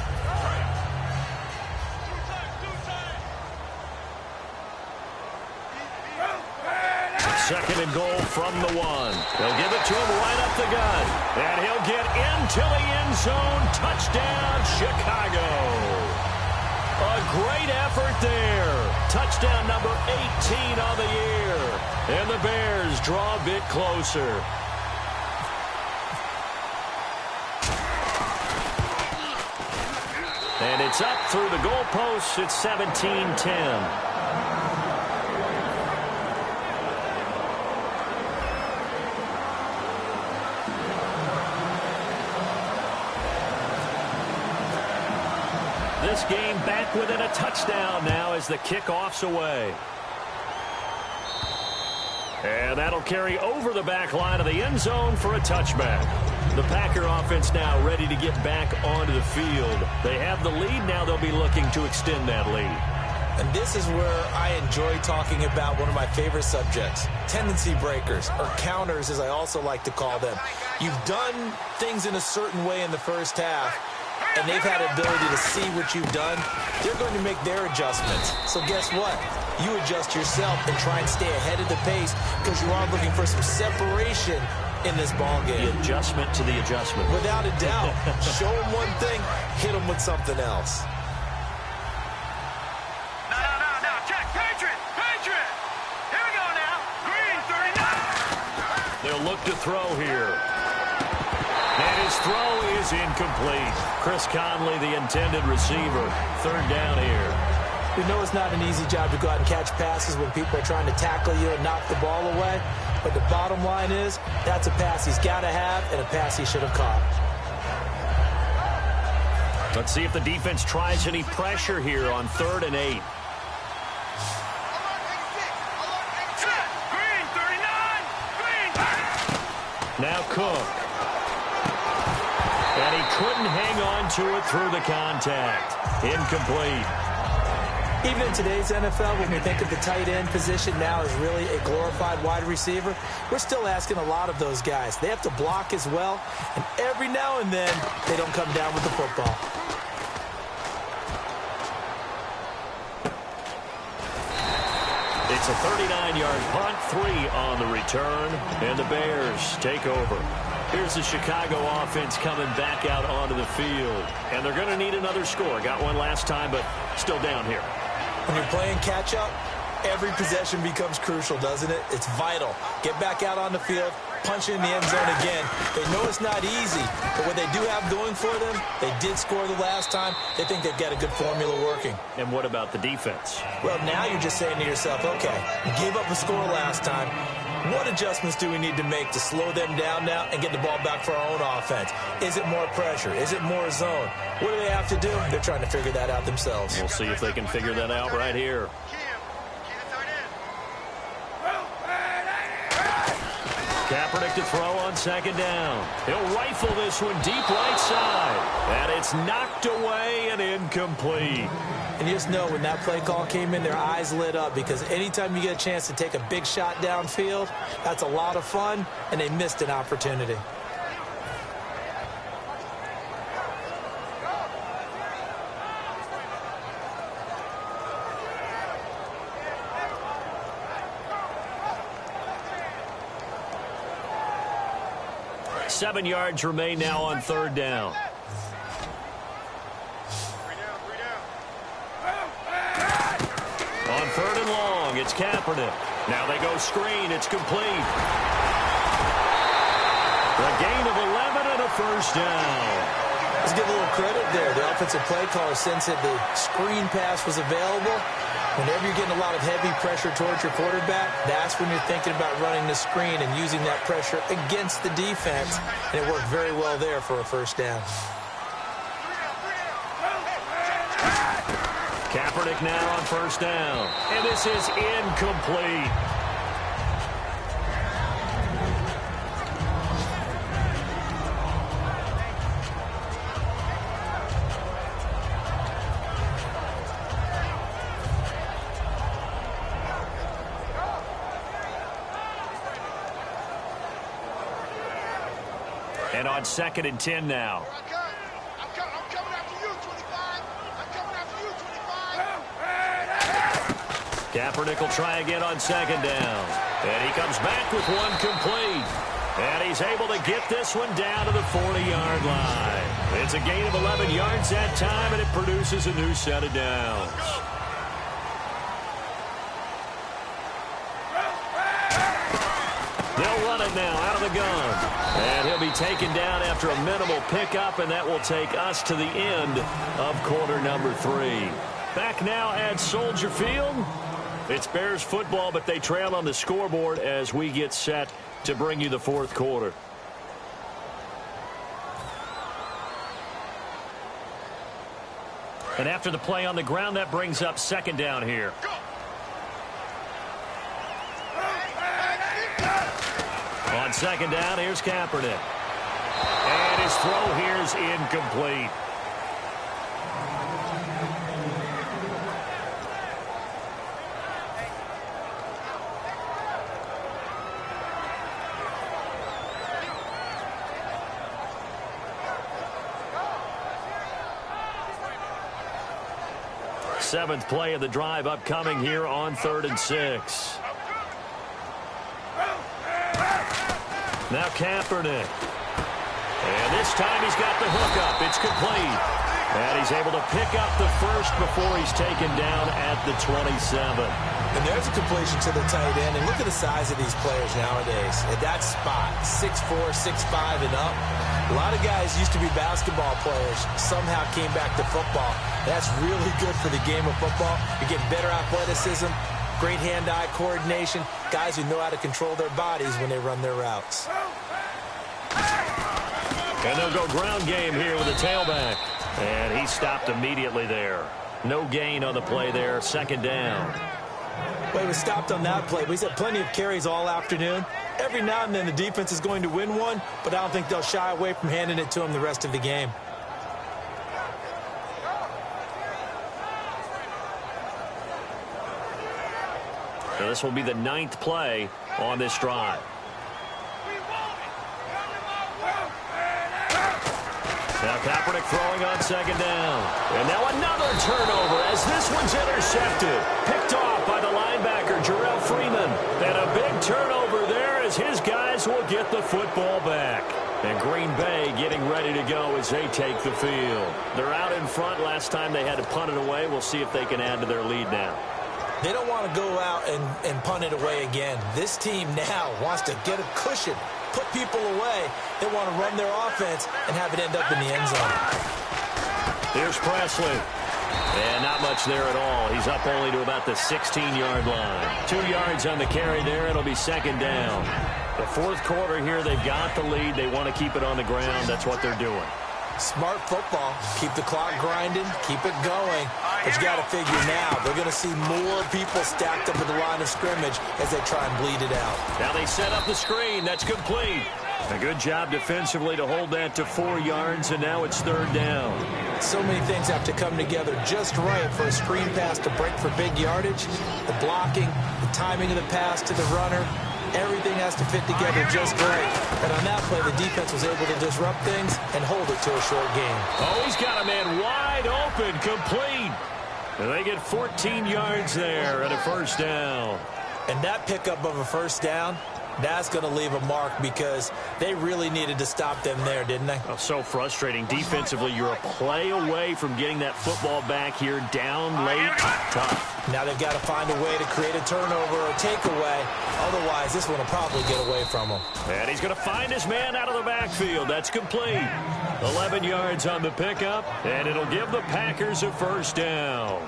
[SPEAKER 3] Second and goal from the 1. They'll give it to him right up the gut. And he'll get into the end zone. Touchdown, Chicago. A great effort there. Touchdown number 18 on the year. And the Bears draw a bit closer. And it's up through the goalposts. It's 17-10. This game back within a touchdown now as the kickoff's away. And that'll carry over the back line of the end zone for a touchback. The Packer offense now ready to get back onto the field. They have the lead. Now they'll be looking to extend that lead.
[SPEAKER 4] And this is where I enjoy talking about one of my favorite subjects, tendency breakers, or counters as I also like to call them. You've done things in a certain way in the first half. and they've had the ability to see what you've done, they're going to make their adjustments. So guess what? You adjust yourself and try and stay ahead of the pace because you are looking for some separation in this ball game.
[SPEAKER 3] The adjustment to the adjustment.
[SPEAKER 4] Without a doubt. Show them one thing, hit them with something else.
[SPEAKER 5] No. Check. Patriot. Here we go now. Green 39.
[SPEAKER 3] They'll look to throw here. And his throw is incomplete. Chris Conley, the intended receiver. Third down here.
[SPEAKER 4] We know it's not an easy job to go out and catch passes when people are trying to tackle you and knock the ball away. But the bottom line is, that's a pass he's got to have and a pass he should have caught.
[SPEAKER 3] Let's see if the defense tries any pressure here on 3rd and 8.
[SPEAKER 5] Green 39. Green.
[SPEAKER 3] Now Cook. And he couldn't hang on to it through the contact. Incomplete.
[SPEAKER 4] Even in today's NFL, when we think of the tight end position now as really a glorified wide receiver, we're still asking a lot of those guys. They have to block as well, and every now and then, they don't come down with the football.
[SPEAKER 3] It's a 39-yard punt, 3 on the return, and the Bears take over. Here's the Chicago offense coming back out onto the field, and they're going to need another score. Got one last time, but still down here.
[SPEAKER 4] When you're playing catch-up, every possession becomes crucial, doesn't it? It's vital. Get back out on the field, punch it in the end zone again. They know it's not easy, but what they do have going for them, they did score the last time. They think they've got a good formula working.
[SPEAKER 3] And what about the defense?
[SPEAKER 4] Well, now you're just saying to yourself, okay, we gave up a score last time. What adjustments do we need to make to slow them down now and get the ball back for our own offense? Is it more pressure? Is it more zone? What do they have to do? They're trying to figure that out themselves.
[SPEAKER 3] We'll see if they can figure that out right here. Kaepernick to throw on 2nd down. He'll rifle this one deep right side. And it's knocked away and incomplete.
[SPEAKER 4] And you just know when that play call came in, their eyes lit up because anytime you get a chance to take a big shot downfield, that's a lot of fun, and they missed an opportunity.
[SPEAKER 3] Seven yards remain now on 3rd down. On 3rd and long, it's Kaepernick. Now they go screen. It's complete. A gain of 11 and a first down.
[SPEAKER 4] Let's give a little credit there. The offensive play caller sensed that the screen pass was available. Whenever you're getting a lot of heavy pressure towards your quarterback, that's when you're thinking about running the screen and using that pressure against the defense. And it worked very well there for a first down.
[SPEAKER 3] Kaepernick now on 1st down. And this is incomplete. And on 2nd and 10 now.
[SPEAKER 5] I'm coming after you, 25. I'm coming after you, 25.
[SPEAKER 3] Kaepernick will try again on 2nd down. And he comes back with one complete. And he's able to get this one down to the 40-yard line. It's a gain of 11 yards that time, and it produces a new set of downs. They'll run it now out of the gun. And he'll be taken down after a minimal pickup, and that will take us to the end of quarter number 3. Back now at Soldier Field. It's Bears football, but they trail on the scoreboard as we get set to bring you the 4th quarter. And after the play on the ground, that brings up 2nd down here. On 2nd down, here's Kaepernick. And his throw here is incomplete. 7th play of the drive upcoming here on 3rd and 6. Now Kaepernick. And this time he's got the hook up. It's complete. And he's able to pick up the first before he's taken down at the 27.
[SPEAKER 4] And there's a completion to the tight end. And look at the size of these players nowadays. At that spot, 6'4", 6'5", and up. A lot of guys used to be basketball players, somehow came back to football. That's really good for the game of football. You get better athleticism, great hand-eye coordination, guys who know how to control their bodies when they run their routes.
[SPEAKER 3] And they'll go ground game here with a tailback. And he stopped immediately there. No gain on the play there, 2nd down.
[SPEAKER 4] Well, he was stopped on that play, but he's had plenty of carries all afternoon. Every now and then the defense is going to win one, but I don't think they'll shy away from handing it to him the rest of the game.
[SPEAKER 3] So this will be the 9th play on this drive. Now Kaepernick throwing on 2nd down. And now another turnover as this one's intercepted. Picked off by the linebacker, Jarrell Freeman. And a big turnover there as his guys will get the football back. And Green Bay getting ready to go as they take the field. They're out in front. Last time they had to punt it away. We'll see if they can add to their lead now.
[SPEAKER 4] They don't want to go out and punt it away again. This team now wants to get a cushion, put people away. They want to run their offense and have it end up in the end zone.
[SPEAKER 3] Here's Presley. And not much there at all. He's up only to about the 16-yard line. 2 yards on the carry there. It'll be 2nd down. The 4th quarter here, they've got the lead. They want to keep it on the ground. That's what they're doing.
[SPEAKER 4] Smart football. Keep the clock grinding. Keep it going. But you got to figure now, they're going to see more people stacked up at the line of scrimmage as they try and bleed it out.
[SPEAKER 3] Now they set up the screen. That's complete. A good job defensively to hold that to 4 yards, and now it's 3rd down.
[SPEAKER 4] So many things have to come together just right for a screen pass to break for big yardage. The blocking, the timing of the pass to the runner, everything has to fit together just right. And on that play, the defense was able to disrupt things and hold it to a short game.
[SPEAKER 3] Oh, he's got a man wide open, complete. And they get 14 yards there at a 1st down.
[SPEAKER 4] And that pickup of a 1st down, that's going to leave a mark because they really needed to stop them there, didn't they?
[SPEAKER 3] Oh, so frustrating. Defensively, you're a play away from getting that football back here down late. Tough.
[SPEAKER 4] Now they've got to find a way to create a turnover or takeaway. Otherwise, this one will probably get away from him.
[SPEAKER 3] And he's going to find his man out of the backfield. That's complete. 11 yards on the pickup, and it'll give the Packers a 1st down.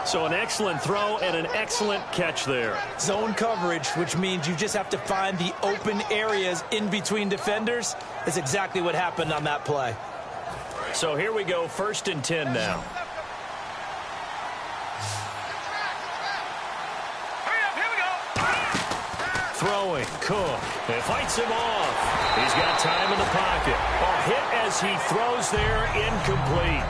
[SPEAKER 3] So an excellent throw and an excellent catch there.
[SPEAKER 4] Zone coverage, which means you just have to find the open areas in between defenders. That's exactly what happened on that play.
[SPEAKER 3] So here we go, 1st and 10 now. Throwing, Cook. It fights him off. He's got time in the pocket. A hit as he throws there, incomplete.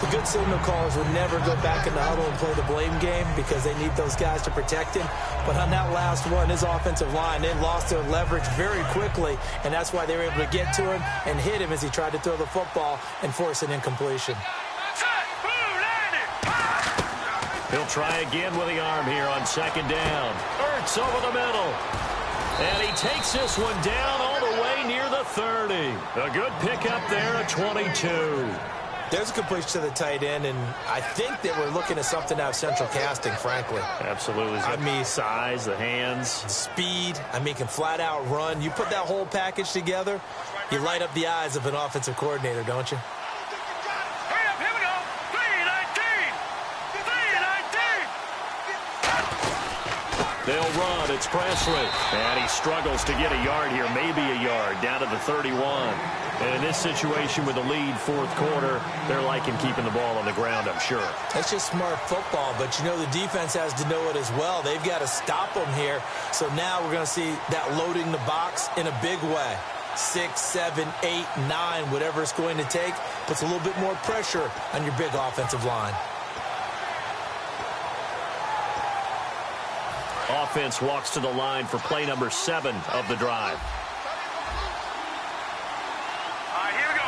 [SPEAKER 4] The good signal callers would never go back in the huddle and play the blame game because they need those guys to protect him. But on that last one, his offensive line, they lost their leverage very quickly, and that's why they were able to get to him and hit him as he tried to throw the football and force an incompletion.
[SPEAKER 3] He'll try again with the arm here on 2nd down. Ertz over the middle. And he takes this one down all the way near the 30. A good pickup there at 22.
[SPEAKER 4] There's a completion to the tight end, and I think that we're looking at something out of central casting, frankly.
[SPEAKER 3] Absolutely.
[SPEAKER 4] I mean,
[SPEAKER 3] size, the hands.
[SPEAKER 4] Speed. I mean, can flat out run. You put that whole package together, you light up the eyes of an offensive coordinator, don't you?
[SPEAKER 3] They'll run. It's Presley. And he struggles to get a yard here, maybe a yard, down to the 31. And in this situation with the lead 4th quarter, they're liking keeping the ball on the ground, I'm sure.
[SPEAKER 4] That's just smart football, but you know the defense has to know it as well. They've got to stop them here. So now we're going to see that loading the box in a big way. 6, 7, 8, 9, whatever it's going to take, puts a little bit more pressure on your big offensive line.
[SPEAKER 3] Offense walks to the line for play number 7 of the drive.
[SPEAKER 5] All right, here we go.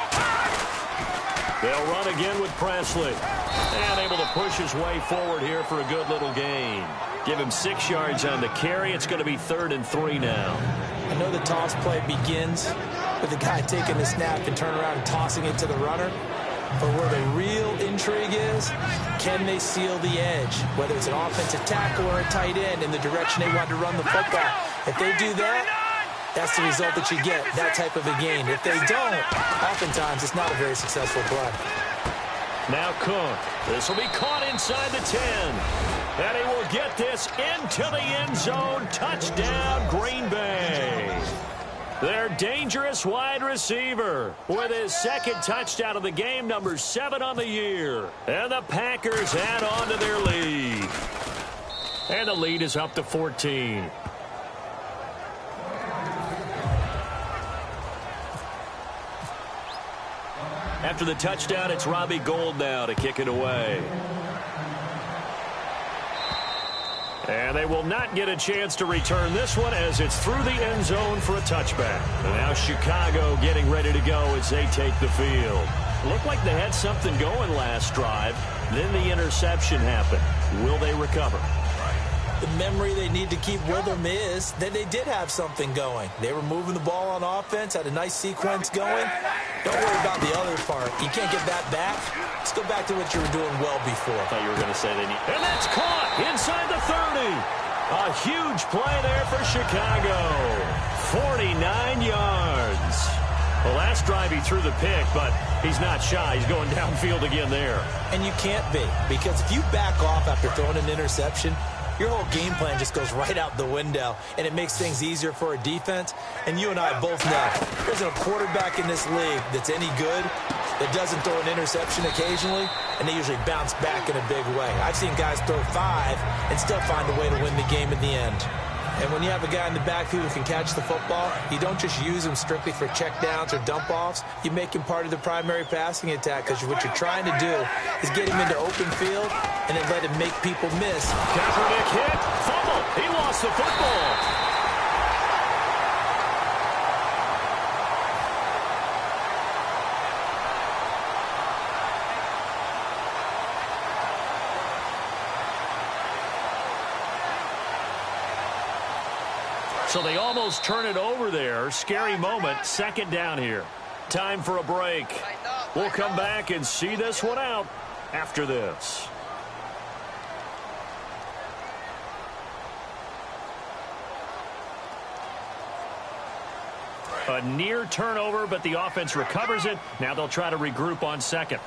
[SPEAKER 3] They'll run again with Presley. And able to push his way forward here for a good little gain. Give him 6 yards on the carry. It's going to be 3rd and 3 now.
[SPEAKER 4] I know the toss play begins with the guy taking the snap and turning around and tossing it to the runner. But where the real intrigue is, can they seal the edge? Whether it's an offensive tackle or a tight end in the direction they want to run the football. If they do that, that's the result that you get, that type of a gain. If they don't, oftentimes it's not a very successful play.
[SPEAKER 3] Now Cook. This will be caught inside the 10. And he will get this into the end zone. Touchdown, Green Bay. Their dangerous wide receiver with his 2nd touchdown of the game, number 7 on the year. And the Packers add on to their lead. And the lead is up to 14. After the touchdown, it's Robbie Gould now to kick it away. And they will not get a chance to return this one as it's through the end zone for a touchback. And now Chicago getting ready to go as they take the field. Looked like they had something going last drive. Then the interception happened. Will they recover?
[SPEAKER 4] The memory they need to keep with them is that they did have something going. They were moving the ball on offense, had a nice sequence going. Don't worry about the other part. You can't get that back. Let's go back to what you were doing well before.
[SPEAKER 3] I thought you were going to say they need... And that's caught inside the 30. A huge play there for Chicago. 49 yards. The last drive he threw the pick, but he's not shy. He's going downfield again there.
[SPEAKER 4] And you can't be, because if you back off after throwing an interception, your whole game plan just goes right out the window, and it makes things easier for a defense. And you and I both know there's a quarterback in this league that's any good that doesn't throw an interception occasionally, and they usually bounce back in a big way. I've seen guys throw 5 and still find a way to win the game in the end. And when you have a guy in the backfield who can catch the football, you don't just use him strictly for checkdowns or dump-offs. You make him part of the primary passing attack, because what you're trying to do is get him into open field and then let him make people miss.
[SPEAKER 3] Kaepernick hit, fumble. He lost the football. So they almost turn it over there. Scary moment. 2nd down here. Time for a break. We'll come back and see this one out after this. A near turnover, but the offense recovers it. Now they'll try to regroup on 2nd.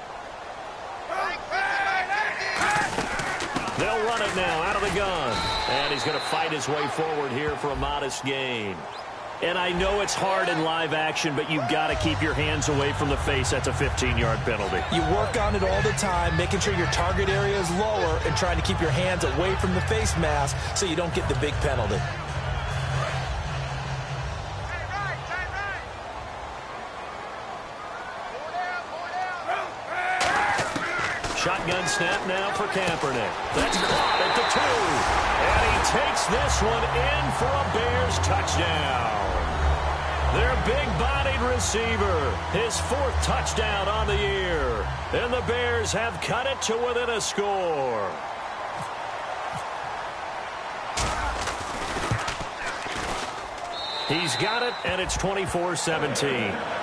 [SPEAKER 3] They'll run it now out of the gun. And he's going to fight his way forward here for a modest gain. And I know it's hard in live action, but you've got to keep your hands away from the face. That's a 15-yard penalty.
[SPEAKER 4] You work on it all the time, making sure your target area is lower and trying to keep your hands away from the face mask so you don't get the big penalty.
[SPEAKER 3] Shotgun snap now for Kaepernick. That's caught at the 2. And he takes this one in for a Bears touchdown. Their big-bodied receiver, his 4th touchdown on the year. And the Bears have cut it to within a score. He's got it, and it's 24-17.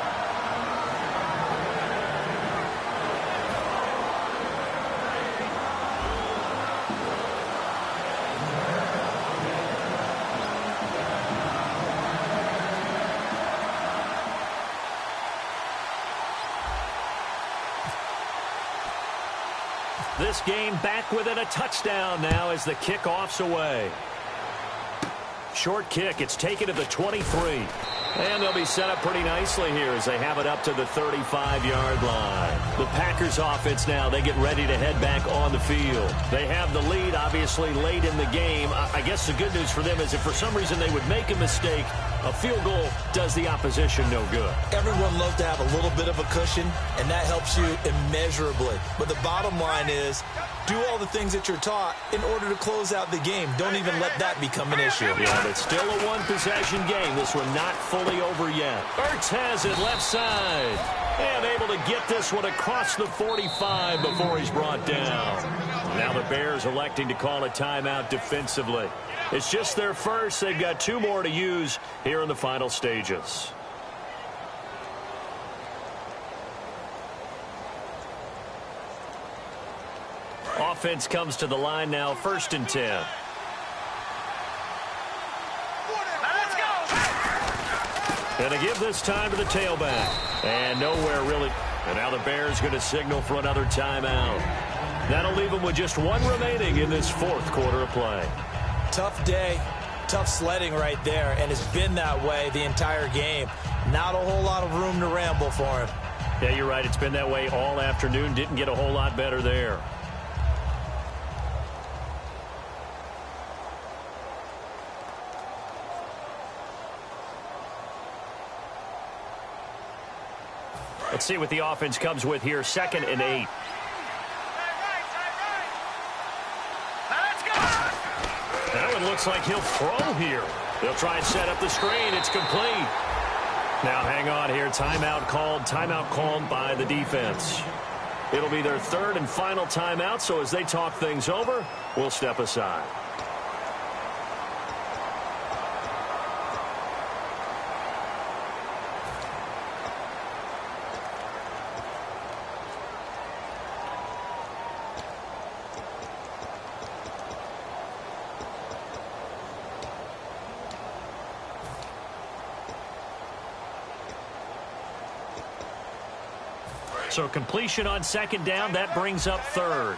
[SPEAKER 3] This game back within a touchdown now as the kickoff's away. Short kick. It's taken to the 23. And they'll be set up pretty nicely here as they have it up to the 35-yard line. The Packers offense now, they get ready to head back on the field. They have the lead, obviously, late in the game. I guess the good news for them is if for some reason they would make a mistake, a field goal does the opposition no good.
[SPEAKER 4] Everyone loves to have a little bit of a cushion, and that helps you immeasurably. But the bottom line is, do all the things that you're taught in order to close out the game. Don't even let that become an issue.
[SPEAKER 3] Yeah, but still a one-possession game. This one not fully over yet. Ertz has it left side. And able to get this one across the 45 before he's brought down. Now the Bears electing to call a timeout defensively. It's just their first. They've got 2 more to use here in the final stages. Offense comes to the line now, 1st and 10. Going to give this time to the tailback. And nowhere really. And now the Bears going to signal for another timeout. That'll leave them with just 1 remaining in this 4th quarter of play.
[SPEAKER 4] Tough day, tough sledding right there, and it's been that way the entire game. Not a whole lot of room to ramble for him.
[SPEAKER 3] Yeah, you're right. It's been that way all afternoon. Didn't get a whole lot better there. Let's see what the offense comes with here. 2nd and 8. That one looks like he'll throw here. They'll try and set up the screen. It's complete. Now hang on here. Timeout called by the defense. It'll be their 3rd and final timeout, so as they talk things over, we'll step aside. So completion on 2nd down, that brings up 3rd.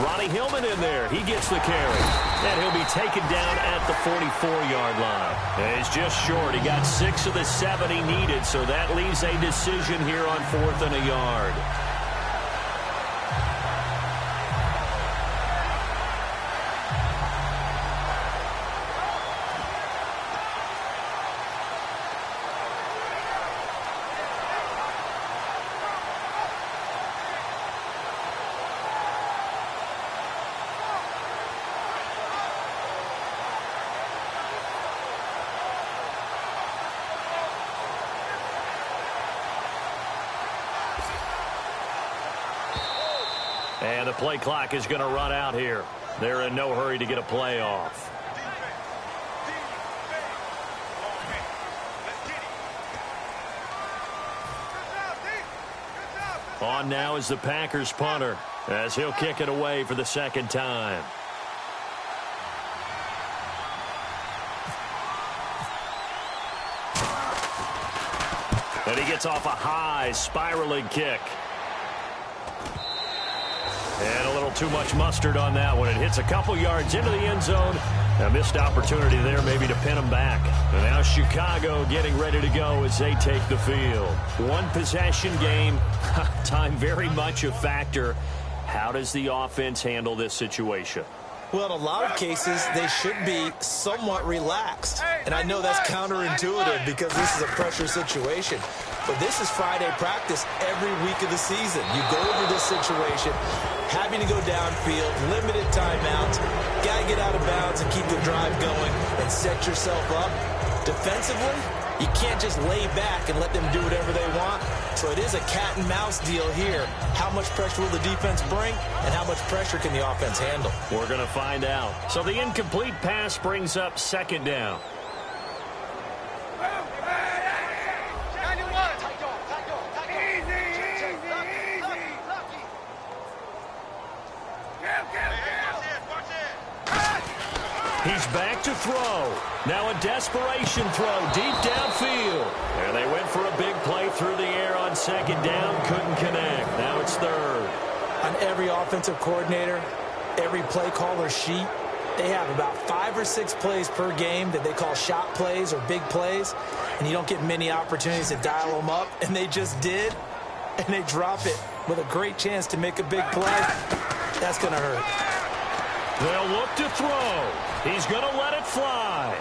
[SPEAKER 3] Ronnie Hillman in there. He gets the carry. And he'll be taken down at the 44-yard line. And he's just short. He got 6 of the 7 he needed, so that leaves a decision here on 4th and a yard. And the play clock is going to run out here. They're in no hurry to get a play off. On now is the Packers punter as he'll kick it away for the 2nd time. And he gets off a high spiraling kick. And a little too much mustard on that one. It hits a couple yards into the end zone. A missed opportunity there maybe to pin him back. And now Chicago getting ready to go as they take the field. 1 possession game. Time very much a factor. How does the offense handle this situation?
[SPEAKER 4] Well, in a lot of cases, they should be somewhat relaxed. And I know that's counterintuitive because this is a pressure situation. But this is Friday practice every week of the season. You go over this situation, having to go downfield, limited timeouts, got to get out of bounds and keep the drive going and set yourself up. Defensively, you can't just lay back and let them do whatever they want. So it is a cat and mouse deal here. How much pressure will the defense bring and how much pressure can the offense handle?
[SPEAKER 3] We're going to find out. So the incomplete pass brings up 2nd down. He's back to throw. Now a desperation throw deep downfield. And they went for a big play through the air on 2nd down. Couldn't connect. Now it's 3rd.
[SPEAKER 4] On every offensive coordinator, every play caller sheet, they have about 5 or 6 plays per game that they call shot plays or big plays. And you don't get many opportunities to dial them up. And they just did. And they drop it with a great chance to make a big play. That's going to hurt.
[SPEAKER 3] They'll look to throw. He's going to let it fly.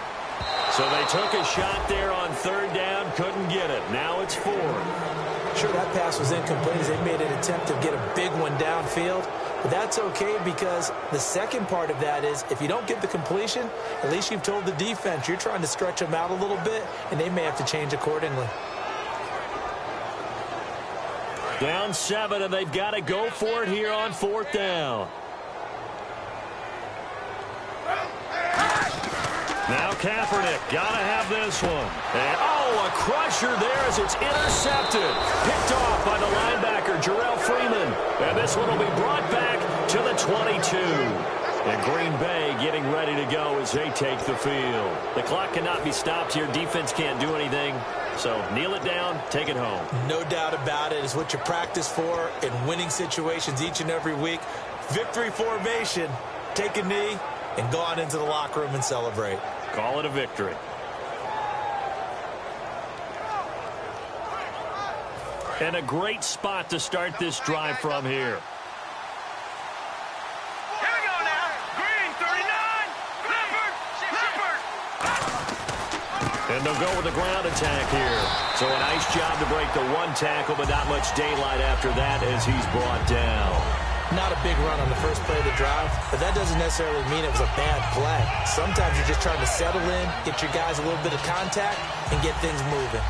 [SPEAKER 3] So they took a shot there on 3rd down, couldn't get it. Now it's 4th.
[SPEAKER 4] Sure, that pass was incomplete as they made an attempt to get a big one downfield. But that's okay because the second part of that is if you don't get the completion, at least you've told the defense you're trying to stretch them out a little bit, and they may have to change accordingly.
[SPEAKER 3] Down 7, and they've got to go for it here on 4th down. Now Kaepernick, got to have this one. And, a crusher there as it's intercepted. Picked off by the linebacker, Jarrell Freeman. And this one will be brought back to the 22. And Green Bay getting ready to go as they take the field. The clock cannot be stopped here. Defense can't do anything. So kneel it down, take it home.
[SPEAKER 4] No doubt about it. It's what you practice for in winning situations each and every week. Victory formation. Take a knee and go on into the locker room and celebrate.
[SPEAKER 3] Call it a victory. And a great spot to start this drive from here.
[SPEAKER 5] Here we go now. Green, 39. Leopard.
[SPEAKER 3] And they'll go with the ground attack here. So a nice job to break the one tackle, but not much daylight after that as he's brought down.
[SPEAKER 4] Not a big run on the first play of the drive, but that doesn't necessarily mean it was a bad play. Sometimes you're just trying to settle in, get your guys a little bit of contact, and get things moving.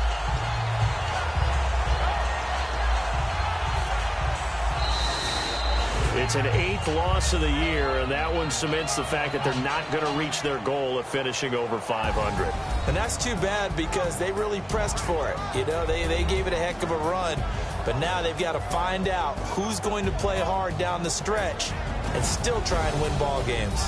[SPEAKER 3] It's an 8th loss of the year, and that one cements the fact that they're not going to reach their goal of finishing over 500.
[SPEAKER 4] And that's too bad because they really pressed for it. You know, they gave it a heck of a run, but now they've got to find out who's going to play hard down the stretch and still try and win ball games.